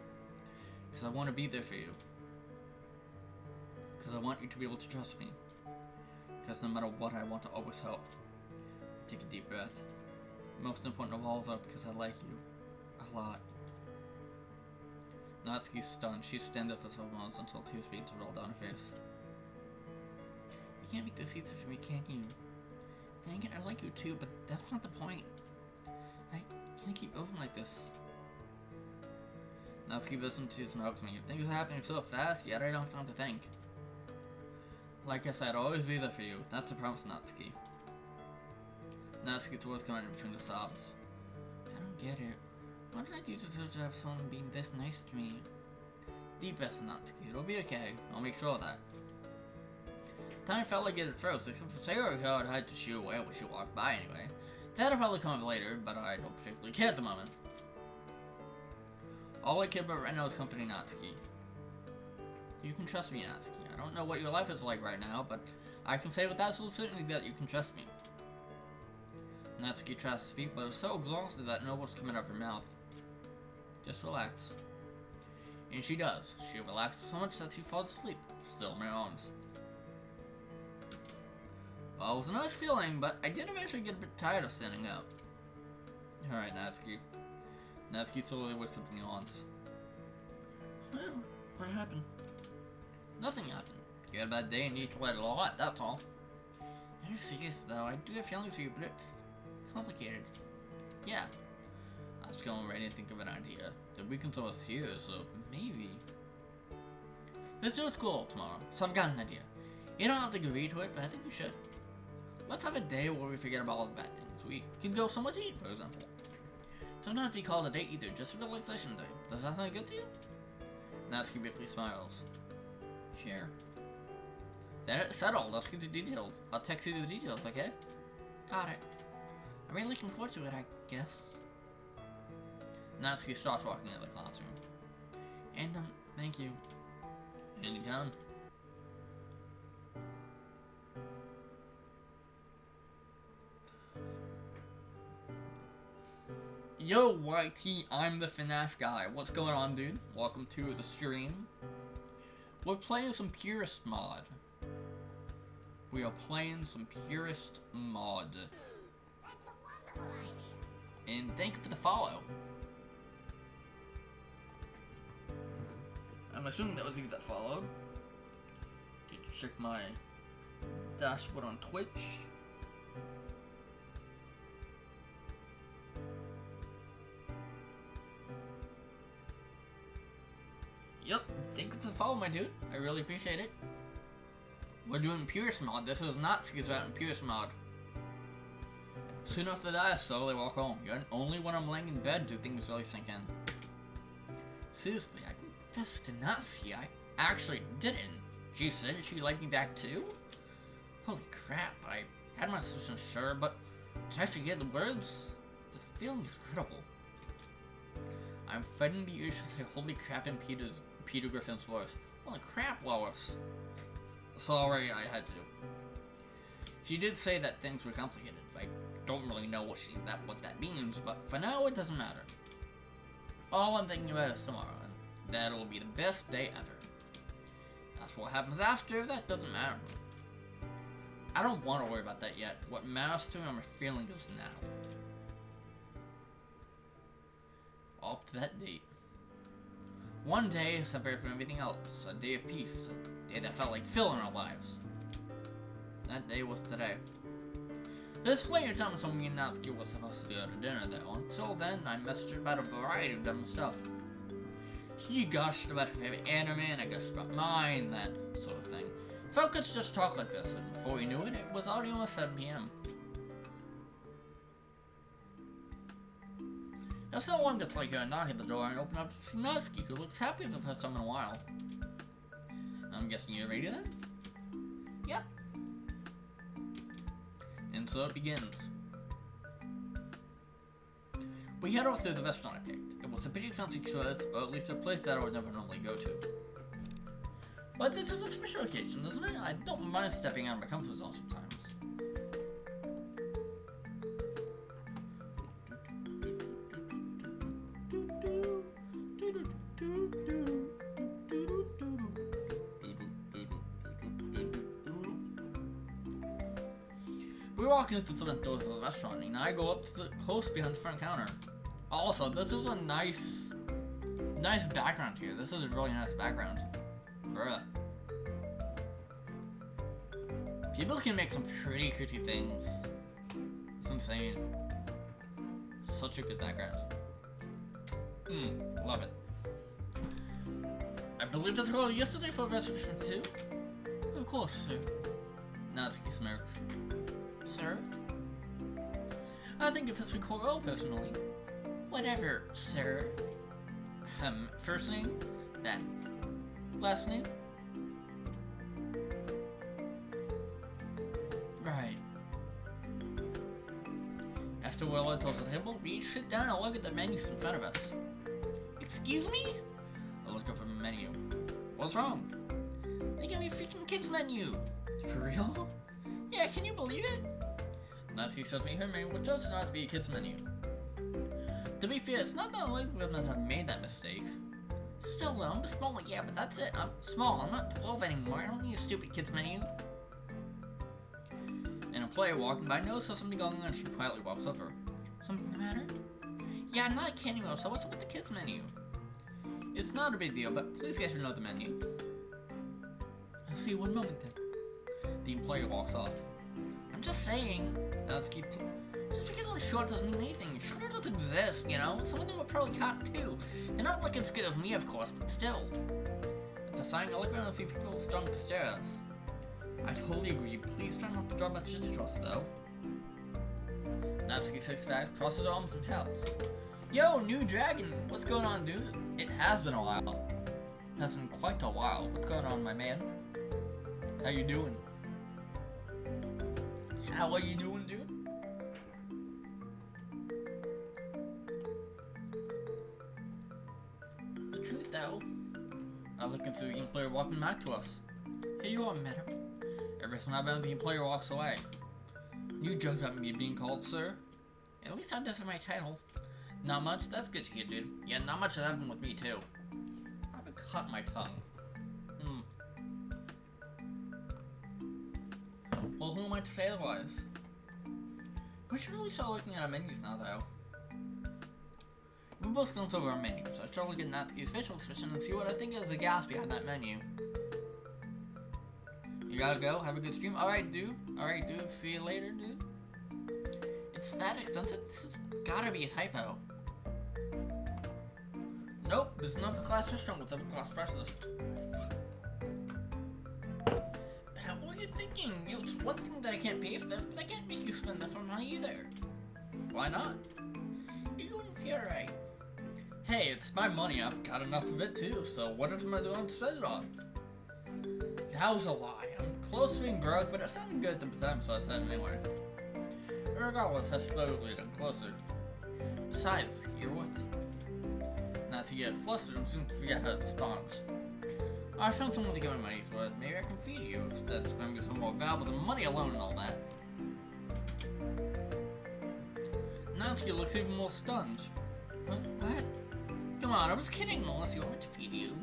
Because I want to be there for you. Because I want you to be able to trust me. Because no matter what, I want to always help. Take a deep breath. Most important of all, though, because I like you. A lot. Natsuki's stunned. She stands up for several moments until tears begin to roll down her face. You can't make this easy for me, can you? Dang it, I like you too, but that's not the point. I can't keep moving like this. Natsuki bursts into tears and hugs me. Things are happening so fast, yet I don't have time to think. Like I said, I'll always be there for you. That's a promise, Natsuki. Natsuki's words come out in between the sobs. I don't get it. What did I do to deserve to have someone being this nice to me? Deep breath, Natsuki. It'll be okay. I'll make sure of that. Time felt like it at first, except for Sarah I had to shoo away when she walked by anyway. That'll probably come up later, but I don't particularly care at the moment. All I care about right now is comforting Natsuki. You can trust me, Natsuki. I don't know what your life is like right now, but I can say with absolute certainty that you can trust me. Natsuki tries to speak, but is so exhausted that no words coming out of her mouth. Just relax. And she does. She relaxes so much that she falls asleep, still in my arms. Well, it was a nice feeling, but I did eventually get a bit tired of standing up. Alright, Natsuki. Natsuki slowly wakes up and yawns. Well, what happened? Nothing happened. You had a bad day and need to let it all out, that's all. I'm serious though, I do have feelings for you, but it's complicated. Yeah. I was going ready to think of an idea. The weekend's almost here, so maybe. Let's do a school tomorrow, so I've got an idea. You don't have to agree to it, but I think we should. Let's have a day where we forget about all the bad things. We can go somewhere to eat, for example. Doesn't have to be called a date either, just a relaxation day. Does that sound good to you? Natsuki briefly smiles. Sure. Then it's settled. Let's get the details. I'll text you the details, okay? Got it. I'm really looking forward to it, I guess. Natsuki starts walking into the classroom. And, thank you. Anytime. Yo, YT, I'm the FNAF guy. What's going on, dude? Welcome to the stream. We're playing some Purist Mod. We are playing some Purist Mod. And thank you for the follow. I'm assuming that was you that followed. Did you check my dashboard on Twitch? Yep, thank you for the follow, my dude. I really appreciate it. We're doing Purist Mod. This is not Skis out in Purist Mod. Soon after that, I slowly walk home. Only when I'm laying in bed do things really sink in. Seriously, I confess to Natsuki, I actually didn't. She said she liked me back too? Holy crap, I had my suspicions, sure, but to actually get the words, the feeling is credible. I'm fighting the urge to say holy crap in Peter Griffin's voice. Holy crap, Lois. Sorry, I had to. She did say that things were complicated. I don't really know what that means, but for now it doesn't matter. All I'm thinking about is tomorrow, and that'll be the best day ever. That's what happens after, that doesn't matter. I don't want to worry about that yet. What matters to me are my feelings now. Up to that date. One day separated from everything else. A day of peace. A day that felt like filling our lives. That day was today. There's plenty of times when me and Natsuki was supposed to go to dinner though. Until then, I messaged her about a variety of dumb stuff. She gushed about her favorite anime, and I gushed about mine, that sort of thing. Felt good to just talk like this, but before we knew it, it was already almost 7 p.m. I still wanted to hear a knock at the door and open up to see Natsuki, who looks happy for the first time in a while. I'm guessing you're ready then? Yep. And so it begins. We head off to the restaurant I picked. It was a pretty fancy choice, or at least a place that I would never normally go to. But this is a special occasion, isn't it? I don't mind stepping out of my comfort zone sometimes. We walk into the front doors of the restaurant, and I go up to the host behind the front counter. Also, this is a nice background here. This is a really nice background. Bruh. People can make some pretty creepy things. It's insane. Such a good background. Love it. I believe that called yesterday for a reservation too? Of course, sir. Natsuki smirks. Sir? I think if it's we call well personally. Whatever, sir. First name? That. Last name? Right. After we're led towards the table, we each sit down and look at the menus in front of us. Excuse me? I look up at the menu. What's wrong? They gave me a freaking kids menu. For real? Yeah, can you believe it? Natsuki shows me her menu, which does not be a kids menu. To be fair, it's not that likely that I've made that mistake. Still though, I'm small, yeah, but that's it. I'm small, I'm not 12 anymore, I don't need a stupid kids menu. And a player walking by notices something going on and she quietly walks over. Something the matter? Yeah, I'm not kidding though, so what's up with the kids menu? It's not a big deal, but please get to know the menu. I'll see you one moment then. The employee walks off. I'm just saying, Natsuki, just because I'm short doesn't mean anything. Shorter doesn't exist, you know? Some of them are probably hot too. They're not like as good as me, of course, but still. At the sign, I look around and see people starting to stare at us. I totally agree. Please try not to draw much interest, though. Natsuki sits back, crosses her arms, and pouts. Yo, new dragon! What's going on, dude? It has been a while. It has been quite a while. What's going on, my man? How you doing? How are you doing, dude? The truth, though, I look into the employer walking back to us. Here you are, madam. Every time I've been, the employer walks away. You joked about me being called sir? At least I deserve my title. Not much? That's good to hear, dude. Yeah, not much has happened with me, too. I've cut my tongue. Well, who am I to say otherwise? We should really start looking at our menus now, though. We both glanced over our menus, so I start looking at Natsuki's facial expression and see what I think is the gas behind that menu. You gotta go? Have a good stream? Alright, dude. Alright, dude. See you later, dude. It's that extensive? This has gotta be a typo. Nope, there's another class restaurant with upper class prices. What are you thinking? It's one thing that I can't pay for this, but I can't make you spend this much money either. Why not? You wouldn't feel right. Hey, it's my money. I've got enough of it too, so what am I doing to spend it on? That was a lie. I'm close to being broke, but it sounded good at the time, so I said it anyway. Regardless, I slowly got closer. Besides, you're worth it. Not to get flustered and soon to forget how to respond. I found someone to give my money's worth. Maybe I can feed you instead of spending some more valuable than money alone and all that. Natsuki looks even more stunned. What? Come on, I was kidding unless you want me to feed you.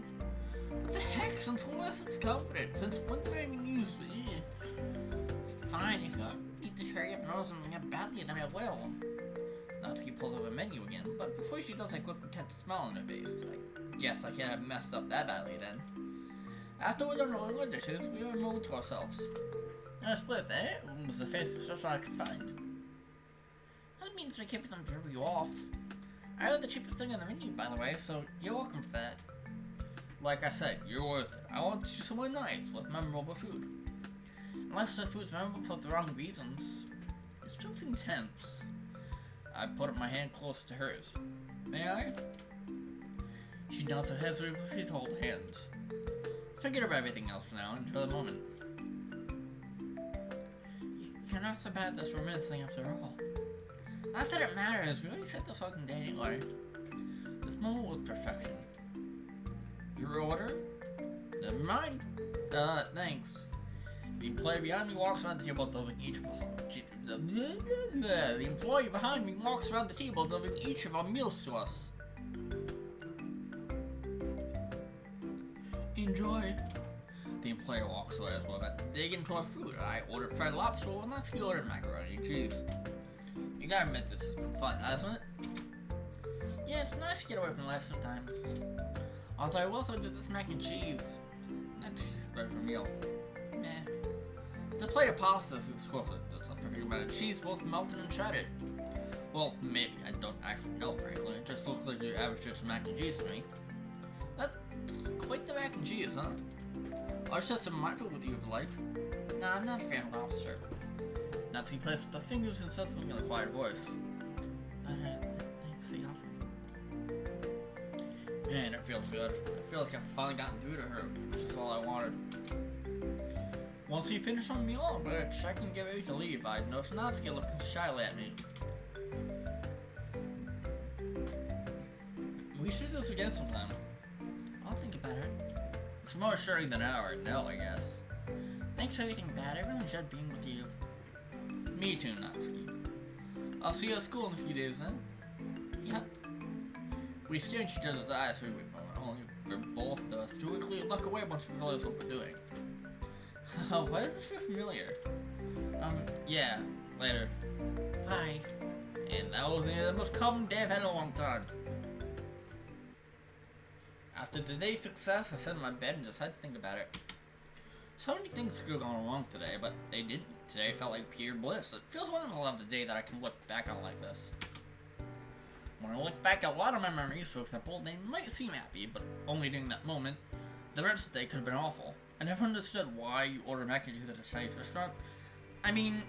What the heck? Since when was it confident? Since when did I even use it? Fine, if you need to hurry up and order something that badly, then I will. Natsuki pulls up a menu again, but before she does, I quick pretend to smile on her face. I guess I can't have messed up that badly then. After we're done rolling dishes, we have a moment to ourselves. And I split that. It was the fastest restaurant I could find. That means I give them to rip you off. I have the cheapest thing on the menu, by the way, so you're welcome for that. Like I said, you're worth it. I want to do somewhere nice with memorable food. Unless the food's memorable for the wrong reasons. You still seem tense. I put up my hand close to hers. May I? She nods her head as we proceed to hold hands. Forget about everything else for now and enjoy the moment. You're not so bad at this reminiscing after all. Not that it matters, we already said this wasn't dating anyway. This moment was perfection. Your order? Never mind. Thanks. The employee behind me walks around the table delivering each of us. The employee behind me walks around the table delivering each of our meals to us. Enjoy. The employee walks away as well, but dig into our food. I ordered fried lobster and Natsuki ordered macaroni and cheese. You gotta admit this has been fun, hasn't it? Yeah, it's nice to get away from life sometimes. Although I will say that this mac and cheese, not too better for a meal. Meh. The plate of pasta is worth it. It's a perfect amount of cheese, both melted and shredded. Well, maybe. I don't actually know, frankly. It just looks like your average chips mac and cheese to me. That's quite the mac and cheese, huh? I'll share some of my food with you if you like. Nah, I'm not a fan of lobster. Natsuki plays with the fingers and says something in a quiet voice. But, thanks for the offer. Man, it feels good. I feel like I've finally gotten through to her, which is all I wanted. Once you finish on the meal, I'm gonna check and get ready to leave. I noticed Natsuki looking shyly at me. We should do this again sometime. I'll think about it. It's more assuring than our no, I guess. Thanks for everything, Bad. I really enjoyed being with you. Me too, Natsuki. I'll see you at school in a few days then. Yep. We stare at each other's eyes for both of us to quickly look away once we realize what we're doing. Why does this feel familiar? Yeah, later. Hi. And that was the most common day I've had in a long time. After today's success, I sat in my bed and decided to think about it. So many things could have gone wrong today, but they didn't. Today felt like pure bliss. It feels wonderful to have a day that I can look back on like this. When I look back at a lot of my memories, for example, they might seem happy, but only during that moment. The rest of the day could have been awful. I never understood why you order mac and cheese at a Chinese restaurant. I mean,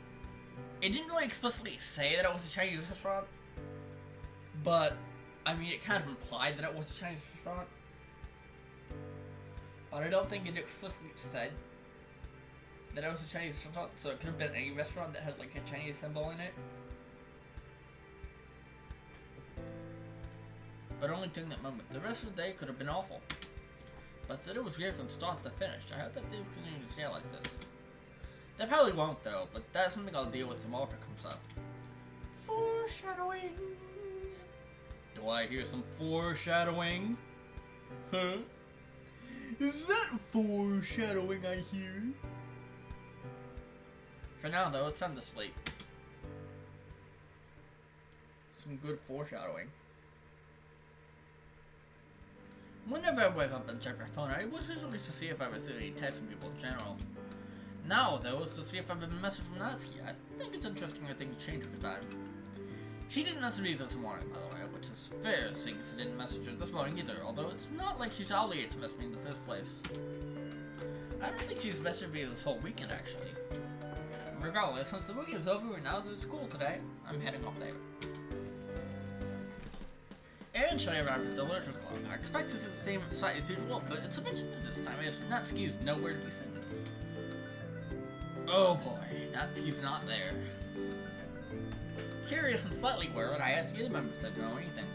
it didn't really explicitly say that it was a Chinese restaurant, but, I mean, it kind of implied that it was a Chinese restaurant. But I don't think it explicitly said that it was a Chinese restaurant, so it could have been any restaurant that had, like, a Chinese symbol in it. But only during that moment. The rest of the day could have been awful. But said it was great from start to finish. I hope that things continue to stay like this. They probably won't though, but that's something I'll deal with tomorrow if it comes up. Foreshadowing! Do I hear some foreshadowing? Huh? Is that foreshadowing I hear? For now though, it's time to sleep. Some good foreshadowing. Whenever I wake up and check my phone, it was usually to see if I received any texts from people in general. Now, though, it's to see if I've been a message from Natsuki. I think it's interesting that things change over time. She didn't message me this morning, by the way, which is fair, seeing as I didn't message her this morning either, although it's not like she's obligated to message me in the first place. I don't think she's messaged me this whole weekend, actually. Regardless, since the weekend is over and now there's school today, I'm heading off there. Aaron showed arrived at the literature club. I expect it's at the same site as usual, but it's a bit different this time as Natsuki is nowhere to be seen. Oh boy, Natsuki's not there. Curious and slightly worried, I asked the other members if they know anything.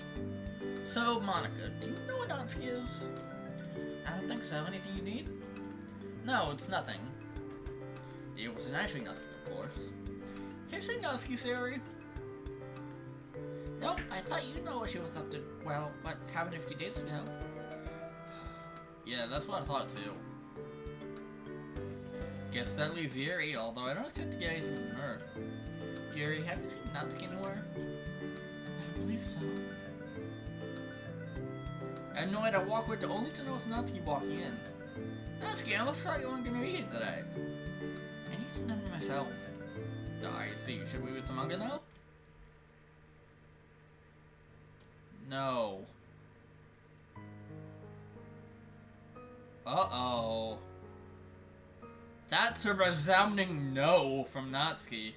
So, Monica, do you know what Natsuki is? I don't think so. Anything you need? No, it's nothing. It wasn't actually nothing, of course. Have you seen Natsuki's theory? Nope, I thought you know what she was up to. Well, what happened a few days ago? Yeah, that's what I thought too. Guess that leaves Yuri, although I don't expect to get anything from her. Yuri, have you seen Natsuki anywhere? I don't believe so. I had no idea to walk with the only to know it's Natsuki walking in. Natsuki, I almost thought you weren't gonna read it today. I need some time to myself. I see. Should we read some manga now? No. Uh-oh. That's a resounding no from Natsuki.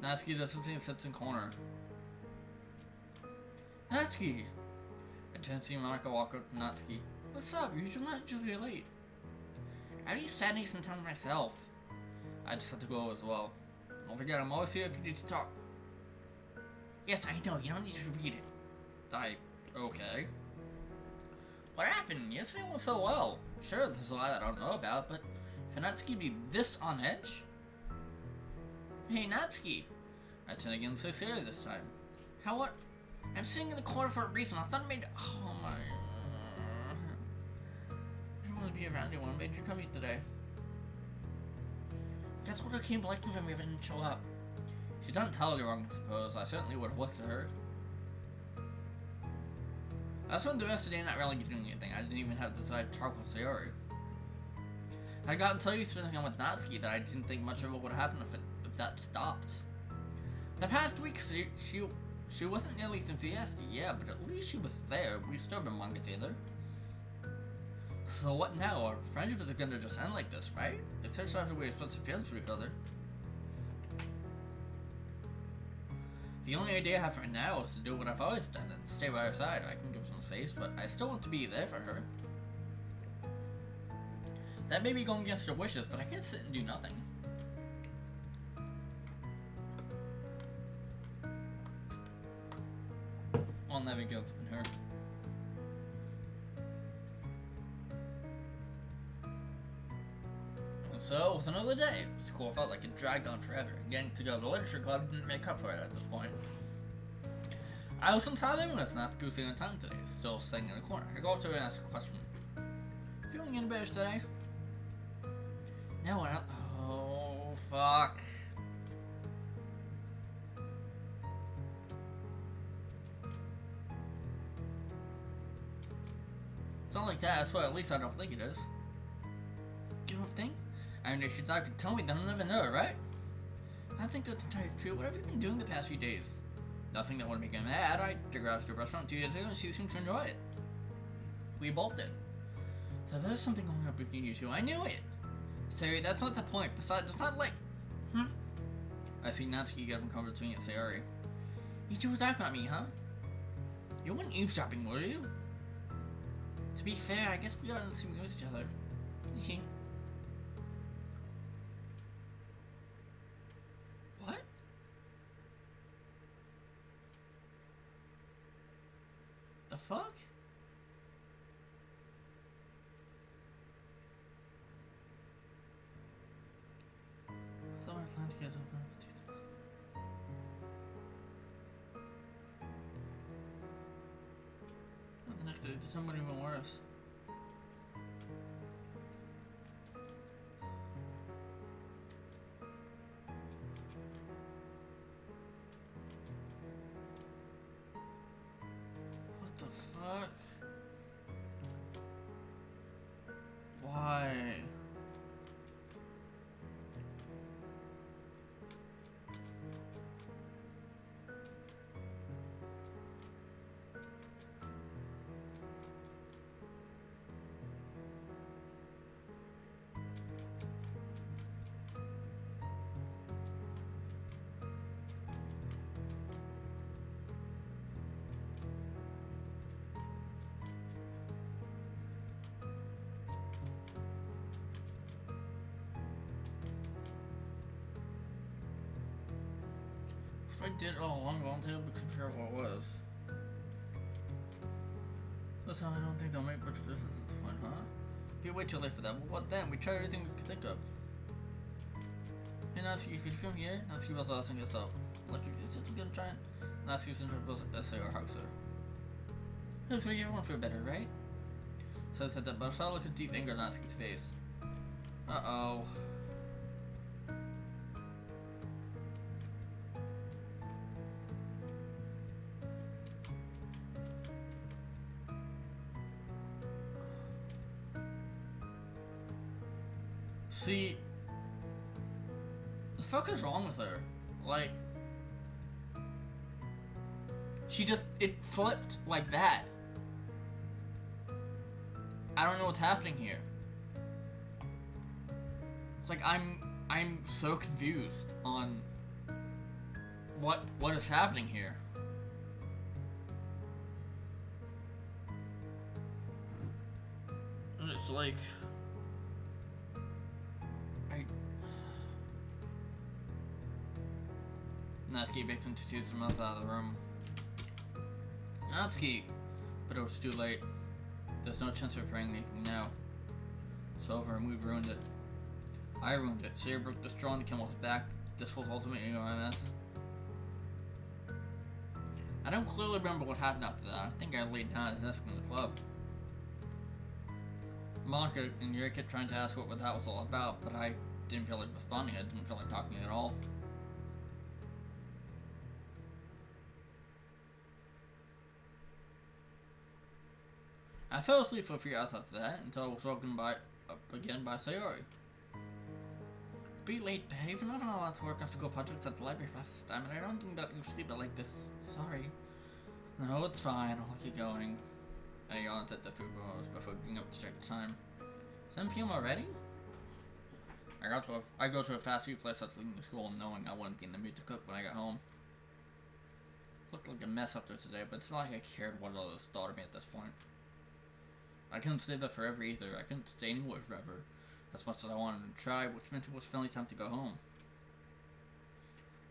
Natsuki does something and sits in corner. Natsuki! I turn to see Monica walk up to Natsuki. What's up? You're not usually late. I need standing sometimes myself. I just have to go as well. Don't forget, I'm always here if you need to talk. Yes, I know. You don't need to repeat it. Okay. What happened? Yesterday went so well. Sure, there's a lot I don't know about, but for Natsuki to be this on edge? Hey, Natsuki! I turn again so serious this time. What? I'm sitting in the corner for a reason. I thought it made. Oh my. I don't want to be around you. What made you come here today? That's what I came liking from me if I didn't show up. She doesn't tell you wrong, I suppose. I certainly would have looked at her. I spent the rest of the day not really doing anything. I didn't even have the desire to talk with Sayori. I got until you spending time with Natsuki that I didn't think much of what would happen if that stopped. The past week, she wasn't nearly enthusiastic, yeah, but at least she was there. We still been manga together. So what now? Our friendship isn't gonna just end like this, right? It's such a way to express feelings for each other. The only idea I have right now is to do what I've always done and stay by her side. I can give her some space, but I still want to be there for her. That may be going against her wishes, but I can't sit and do nothing. I'll never give up on her. And so, it was another day. School felt like it dragged on forever. Getting to go to the literature club didn't make up for it at this point. I was inside everyone else, not to go sitting on time today, still sitting in a corner. I go up to her and ask a question. Feeling any better today? No, I don't. Oh, fuck. It's not like that, that's what at least I don't think it is. You don't think? I mean, if she's not gonna tell me, then I'll never know, right? I think that's entirely true. What have you been doing the past few days? Nothing that would make her mad. I took her out to a restaurant 2 days ago and she seemed to enjoy it. We both did. So there's something going on between you two. I knew it! Sayori, that's not the point. Besides, it's not like... I see Natsuki get uncomfortable between it, Sayori. You two were talking about me, huh? You weren't eavesdropping, were you? To be fair, I guess we are in the same room with each other. What? The fuck? I thought we were planning to get up. The next day, there's someone even worse. What the fuck? Why? If I did it all along, I'll tell you compare what it was. That's how I don't think they'll make much difference at this point, huh? Be way too late for that. Well, what then? We tried everything we could think of. Hey, Natsuki, could you come here? Natsuki was asking us up. Look, is it gonna try and... Natsuki's interposed essay or hugs her. This will make everyone feel better, right? So I said that, but I saw a look of deep anger on Natsuki's face. Uh-oh. See, the fuck is wrong with her? Like, it flipped like that. I don't know what's happening here. It's like I'm so confused on what is happening here. And it's like Natsuki bakes into two smiles out of the room. Natsuki! But it was too late. There's no chance of repairing anything now. It's over and we ruined it. I ruined it. Sarah broke the straw on the camel's back. This was ultimately my mess. I don't clearly remember what happened after that. I think I laid down at a desk in the club. Monica and Yuri kept trying to ask what that was all about, but I didn't feel like responding. I didn't feel like talking at all. I fell asleep for a few hours after that until I was woken up again by Sayori. Be late, bed. Even though I'm not allowed to work on school projects at the library past this time, and I don't think that you sleep like this. Sorry. No, it's fine. I'll keep going. I yawned at the food before getting up to check the time. 7 p.m. already? I go to a fast food place after leaving school, knowing I wouldn't be in the mood to cook when I got home. Looked like a mess after today, but it's not like I cared what others thought of me at this point. I couldn't stay there forever either. I couldn't stay anywhere forever, as much as I wanted to try, which meant it was finally time to go home.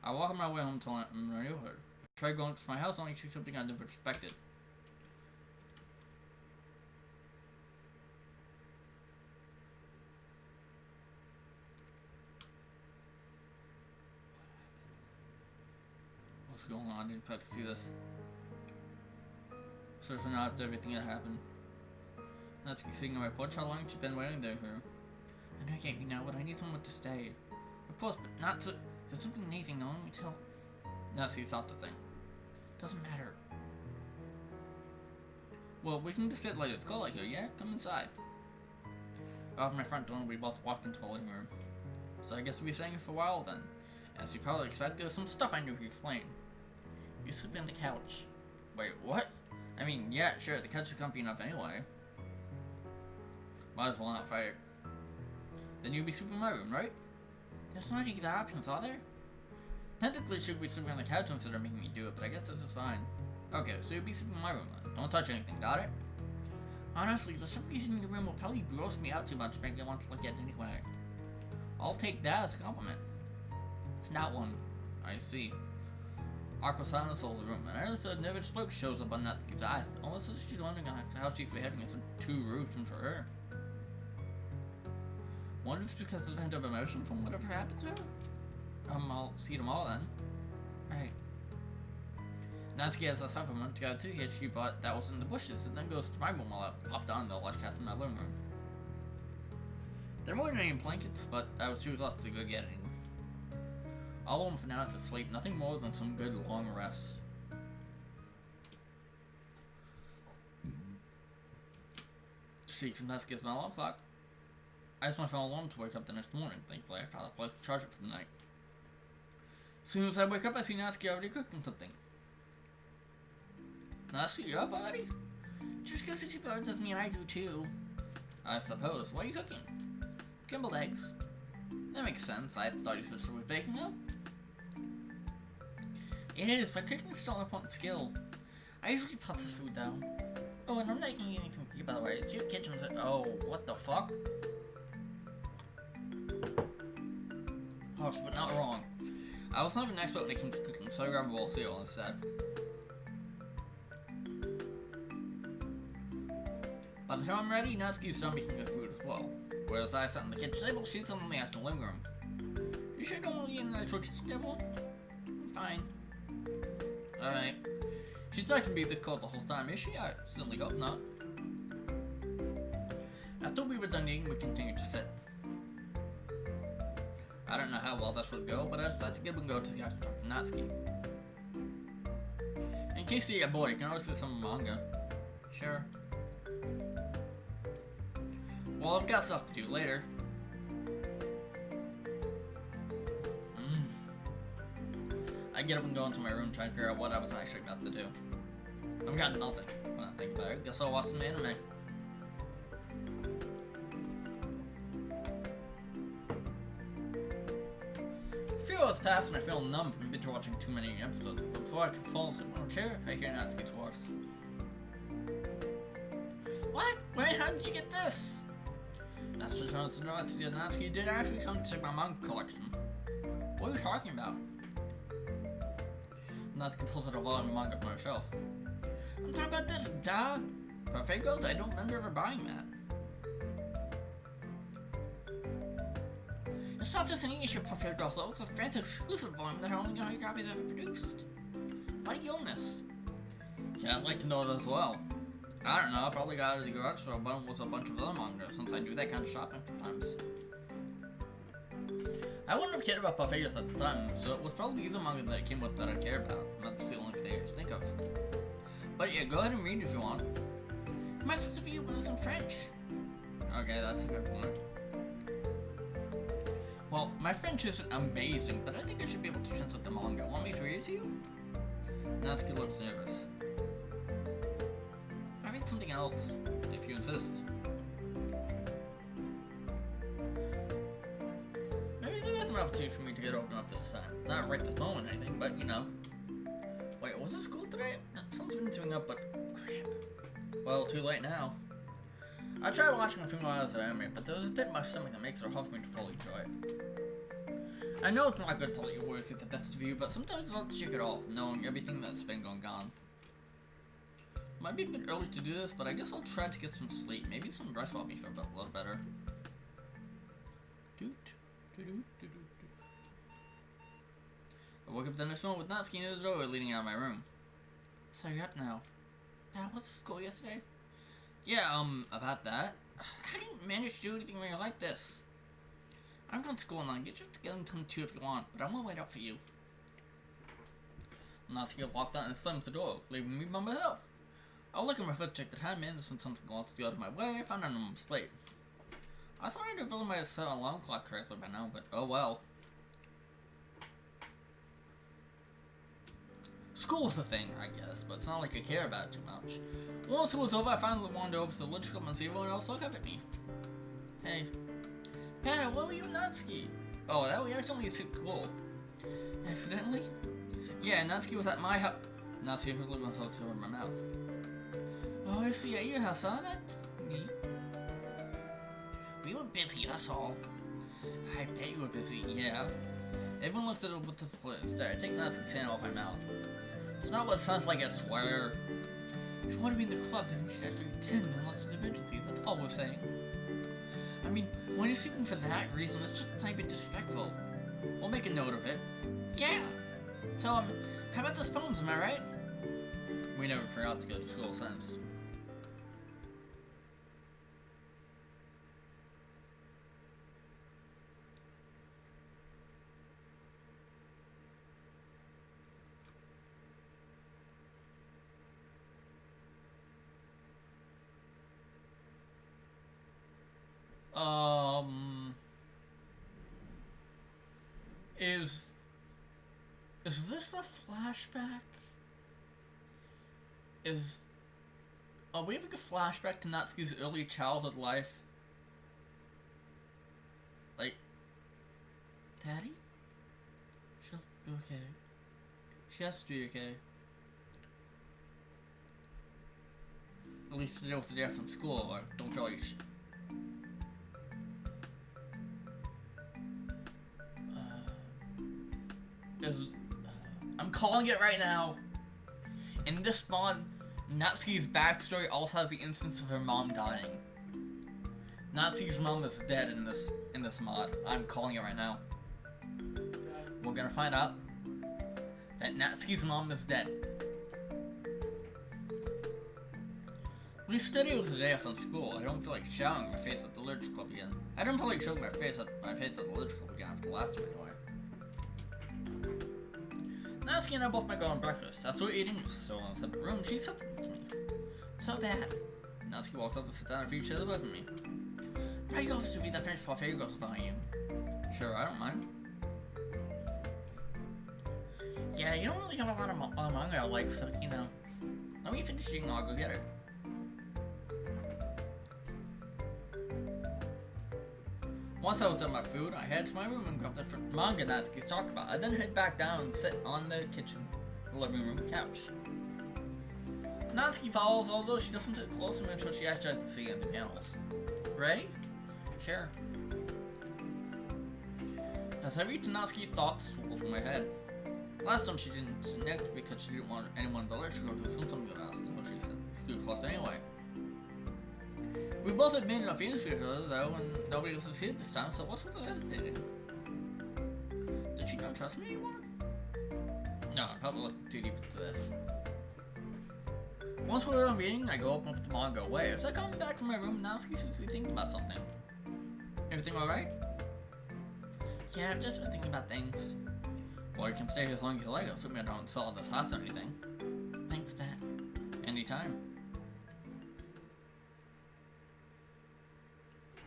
I walked my way home to my neighborhood. I tried going to my house only to see something I never expected. What's going on? I didn't expect to see this. Searching out everything that happened. Natsuki sitting on my porch. How long has she been waiting there for? I know you can't now, but I need someone to stay. Of course, but not to. There's something anything. Let me tell. Natsuki stopped to think. Doesn't matter. Well, we can just sit later. It's cold out here, yeah? Come inside. I opened my front door and we both walked into my living room. So I guess we'll be staying here for a while then. As you probably expect, there was some stuff I knew he explained. You sleep on the couch. Wait, what? I mean, yeah, sure, the couch is comfy enough anyway. Might as well not fight. Then you'd be sleeping in my room, right? There's not any other options, are there? Technically, should be sleeping on the couch instead of making me do it, but I guess this is fine. Okay, so you'll be sleeping in my room then. Don't touch anything, got it? Honestly, there's some reason in your room will probably gross me out too much to make me want to look at it anyway. I'll take that as a compliment. It's not one. I see. Aqua silence holds the room, and I noticed a nervous look shows up on Natsuki's eyes. Almost as if she's wondering how she's behaving. It's too rude for her. Wonder if it's because of the pent-up emotion from whatever happened to her? I'll see them all then. Right. Natsuki has us have a moment to go to here. She bought that was in the bushes and then goes to my room while I popped on the large cats in my living room. There weren't any blankets, but I was too exhausted to go get any. All of them for now is to sleep, nothing more than some good long rest. See, sometimes gives my alarm clock. I just want to find alarm to wake up the next morning. Thankfully, I found a place to charge it for the night. As soon as I wake up, I see Natsuki already cooking something. Natsuki, you up already? Just because it's your bird doesn't mean I do too. I suppose. What are you cooking? Scrambled eggs. That makes sense. I thought you were supposed to be baking them. It is, but cooking is still an important skill. I usually process food though. Oh, and I'm not eating anything for you, by the way. It's your kitchen. Oh, what the fuck? Harsh, but not wrong. I was not an expert when it came to cooking, so I grabbed a bowl of cereal instead. By the time I'm ready, Natsuki's done making the food as well. Whereas I sat on the kitchen table, she's on the actual living room. You sure don't want to eat an actual kitchen table? Fine. Alright. She's not gonna be this cold the whole time, is she? I certainly hope not. After we were done eating, we continued to sit. I don't know how well this would go, but I decided to get up and go to the talk to Natsuki. In case you get bored, you can always do some manga. Sure. Well, I've got stuff to do later. I get up and go into my room trying to figure out what I was actually about to do. I've got nothing when I think about it. Guess I'll watch some anime. A few hours pass and I feel numb from binge watching too many episodes. But before I can fall asleep on a chair, I hear Natsuki's voice. What? Wait, how did you get this? Natsuki turns to Natsuki did actually come to check my manga collection. What are you talking about? Natsuki pulls out a volume of manga from her shelf. I'm talking about this, duh! Buffet Girls? I don't remember ever buying that. It's not just an issue of Buffet Girls, though. It's a fancy exclusive volume that only 100 copies ever produced. Why do you own this? Yeah, I'd like to know it as well. I don't know, I probably got it at the garage store, but with a bunch of other manga, since I do that kind of shopping sometimes. I wouldn't have cared about Buffet Girls at the time, so it was probably the manga that it came with that I cared about. That's the only thing I can think of. But yeah, go ahead and read if you want. Am I supposed to read when it's in French? Okay, that's a good point. Well, my French isn't amazing, but I think I should be able to translate the manga. Want me to read it to you? Natsuki looks nervous. I'll read something else, if you insist. Maybe there is an opportunity for me to get open up this time. Not right this moment or anything, but you know. Wait, was it school today? That sounds doing up, but crap. Well, too late now. I tried watching a few more hours of anime, but there was a bit in my stomach that makes it hard for me to fully enjoy it. I know it's not good to let you always see the best of you, but sometimes it's hard to shake it off, knowing everything that's been going on. Might be a bit early to do this, but I guess I'll try to get some sleep. Maybe some rest will help me feel a little better. I woke up the next morning with Natsuki in the door leading out of my room. So you're up now. What's the school yesterday? Yeah, about that. How do you manage to do anything when you're like this? I'm going to school now. You should get them too if you want, but I'm gonna wait up for you. Natsuki walked out and slammed the door, leaving me by myself. I'll look at my foot, check the time in, since something wants to get out of my way. I found I'm almost late. I thought I really might have set an alarm clock correctly by now, but oh well. School's a thing, I guess, but it's not like I care about it too much. Once it was over, I finally wandered over to the lunch club and see everyone else look up at me. Hey. Pat, what were you Natsuki? Oh, that was actually too cool. Accidentally? Yeah, Natsuki was at my house. Natsuki hurriedly went to cover my mouth. Oh, I see, at your house, huh? That's neat. We were busy, that's all. I bet you were busy, yeah. Everyone looks at it with the split stare. Take Natsuki's hand off my mouth. It's not what it sounds like, I swear. If you want to be in the club, then you should actually attend unless it's an emergency. That's all we're saying. I mean, when you're sleeping for that reason, it's just a tiny bit disrespectful. We'll make a note of it. Yeah! So, how about those poems, am I right? We never forgot to go to school since. Is this a flashback? Are we having a flashback to Natsuki's early childhood life? Like, Daddy? She'll be okay. She has to be okay. At least today was the day from school, I don't feel like I'm calling it right now. In this mod, Natsuki's backstory also has the instance of her mom dying. Natsuki's mom is dead in this mod. I'm calling it right now. We're gonna find out that Natsuki's mom is dead. At least today was the day off from school. I don't feel like showering my face at the Literature Club again. I don't feel like showing my face at the Literature Club again after the last time anyway. Natsuki and I both might go on breakfast. As we're eating, still in a separate room, she said something to me. So bad. Natsuki walks up and sits down a few chairs away from me. How do you always read that French buffet girls volume? Sure, I don't mind. Yeah, you don't really have a lot of manga I like, so, you know. Let me finish eating, I'll go get her. Once I was done my food, I headed to my room and grabbed the manga Natsuki's talking about. I then head back down and sit on the living room couch. Natsuki follows, although she doesn't sit close to me until she actually tries to see in the panels. Ready? Sure. As I read Natsuki's thoughts swirled in my head. Last time she didn't sit next because she didn't want anyone in the lecture room to assume something about us, so she scoot close anyway. We both admitted our feelings for each other, though, and nobody else succeeded this time, so what's with the hesitating? Did she not trust me anymore? No, I'm probably looking too deep into this. Once we're done reading, I go open up the manga away. As I come back from my room, Natsuki seems to be thinking about something. Everything alright? Yeah, I've just been thinking about things. Well, you can stay here as long as you like, assuming I don't sell this house or anything. Thanks, Pat. Anytime.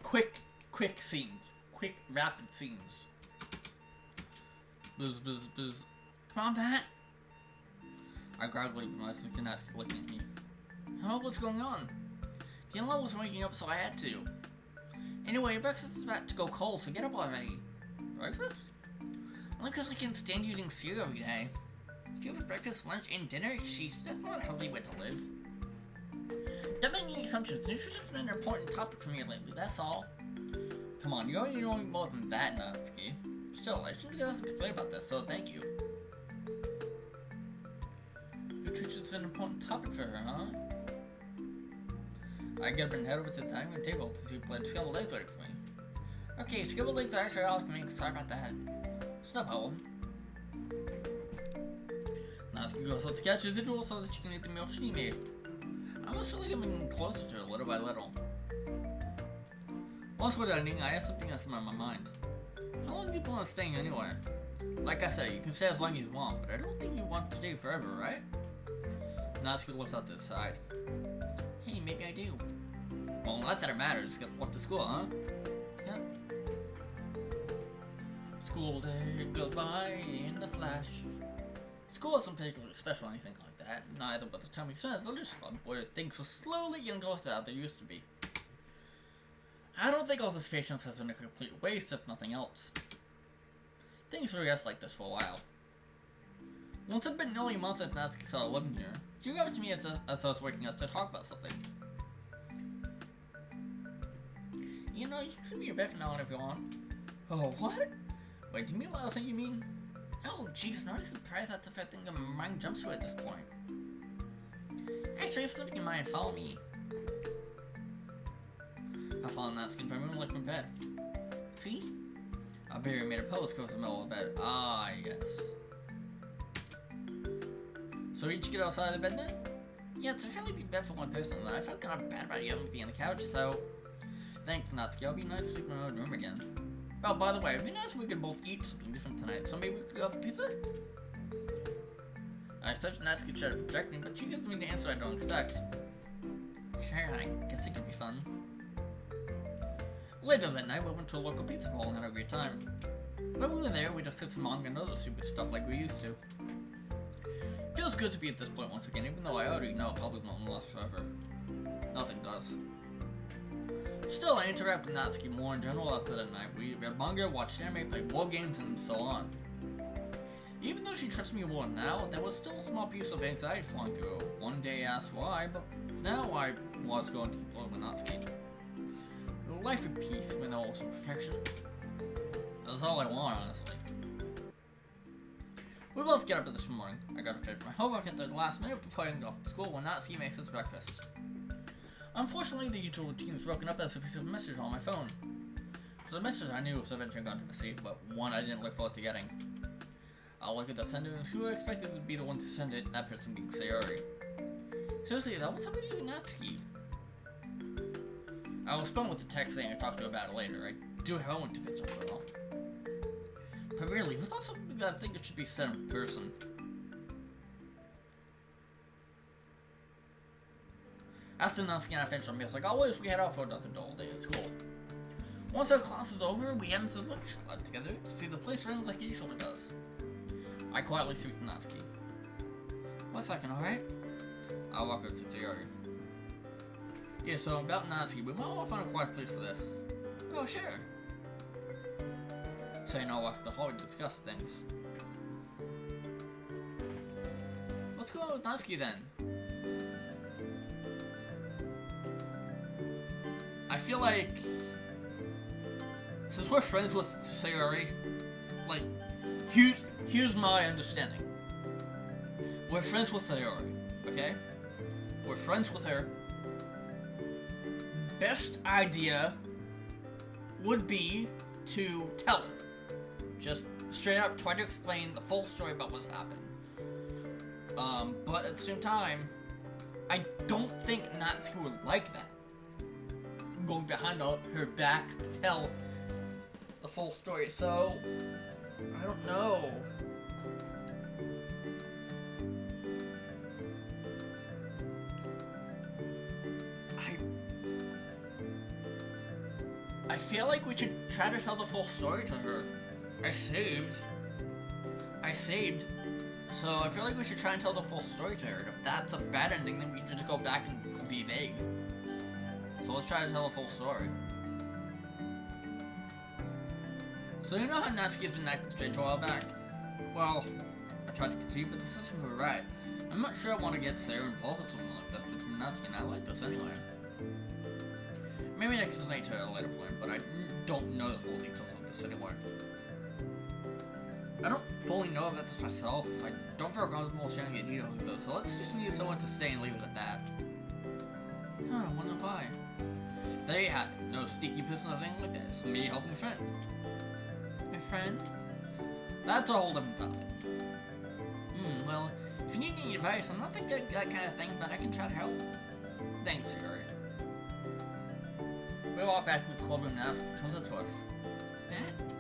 Quick scenes. Quick, rapid scenes. Buzz, buzz, buzz. Come on, Pat. I gradually realized and asked looking at me. Hello, what's going on? The in-law was waking up, so I had to. Anyway, your breakfast is about to go cold, so get up already. Breakfast? Only because I can't stand eating cereal every day. Do you have a breakfast, lunch, and dinner? Jeez, that's not a healthy way to live. Don't make any assumptions. Nutrition's been an important topic for me lately, that's all. Come on, you already know more than that, Natsuki. Still, I shouldn't have to complain about this, so thank you. Nutrition's been an important topic for her, huh? I get up and head over to the dining room table to see who planned scrambled eggs ready for me. Okay, scrambled eggs are actually all I can make. Sorry about that. It's no problem. Natsuki goes out to catch residual so that she can eat the meal she made. I'm just really getting closer to her little by little. Once we're done eating, I have something else in my mind. How long do you plan on staying anywhere? Like I said, you can stay as long as you want, but I don't think you want to stay forever, right? Natsuki looks out to the side. Hey, maybe I do. Well, not that it matters, just get off to school, huh? Yep. School day goes by in a flash. School isn't particularly special or anything like that, neither but the time we spent at the Village Club, where things were slowly getting closer to how they used to be. I don't think all this patience has been a complete waste, if nothing else. Things progressed like this for a while. Once it had been nearly a month that Natsuki started living here, she came up to me as I was waking up to talk about something. You know, you can sleep in your bed from now on if you want. Oh, what? Wait, do you mean what I think you mean? Oh, jeez, I'm already surprised that's the first thing my mind jumps to at this point. Actually, I have something in mind. Follow me. I follow Natsuki in my room like my bed. See? Alberia made a pose close to the middle of the bed. Ah, yes. So did you get outside of the bed then? Yeah, it's a fairly big bed for one person, and I felt kind of bad about you having to be on the couch, so... Thanks, Natsuki. It'll be nice to sleep in my own room again. Oh, by the way, it'd be nice if we could both eat something different tonight, so maybe we could go for pizza? I expected Natsuki to try to protect me, but she gives me the answer I don't expect. Sure, I guess it could be fun. Later that night, we went to a local pizza hall and had a great time. When we were there, we discussed some manga and other stupid stuff like we used to. Feels good to be at this point once again, even though I already know it probably won't last forever. Nothing does. Still, I interact with Natsuki more in general after that night. We read manga, watched anime, played board games, and so on. Even though she trusts me more now, there was still a small piece of anxiety flowing through her. One day I asked why, but now I was going to keep living with Natsuki. Life in peace, when all was in perfection. That's all I want, honestly. We both get up this morning. I got to finish my homework at the last minute before I go off to school when Natsuki makes its breakfast. Unfortunately, the usual routine is broken up as I receive a message on my phone. For the message I knew was eventually going to receive, but one I didn't look forward to getting. I'll look at the sender and who I expected to be the one to send it, that person being Sayori. Seriously though, what's up with you and Natsuki? I will respond with the text saying I talk to her about it later. I do have own defense for all. But really, it's not something that I think it should be said in person. After Natsuki and I finished our meals, like always, we head out for another dull day at school. Once our class is over, we head into the lunch club together to see the place run like it usually does. I quietly speak to Natsuki. 1 second, alright? I'll walk over to Sayori. Yeah, so about Natsuki, we might want to find a quiet place for this. Oh, sure. Saying I'll walk the hallway to discuss things. What's going on with Natsuki then? I feel like since we're friends with Sayori, like, here's my understanding. We're friends with Sayori, okay? We're friends with her. Best idea would be to tell her. Just straight out try to explain the full story about what's happened. But at the same time, I don't think Natsuki would like that. Going behind her back to tell the full story, so I don't know. I feel like we should try to tell the full story to her. I saved. So I feel like we should try and tell the full story to her. If that's a bad ending, then we can just go back and be vague. So let's try to tell the full story. So you know how Natsuki's been acting strange a while back? Well, I tried to conceive, but this isn't right. I'm not sure I want to get Sarah involved with something like this between Natsuki and I like this anyway. Maybe I can explain to her at a later point, but I don't know the full details of this anymore. I don't fully know about this myself. I don't feel comfortable sharing the details though, so let's just need someone to stay and leave it at that. Huh, I wonder why. There you have it. No sneaky piss, nothing like this. Me helping a friend. My friend? That's a whole different topic. Well, if you need any advice, I'm not that good at that kind of thing, but I can try to help. Thanks, Sayori. We walk back to the club room now, so it comes up to us. That?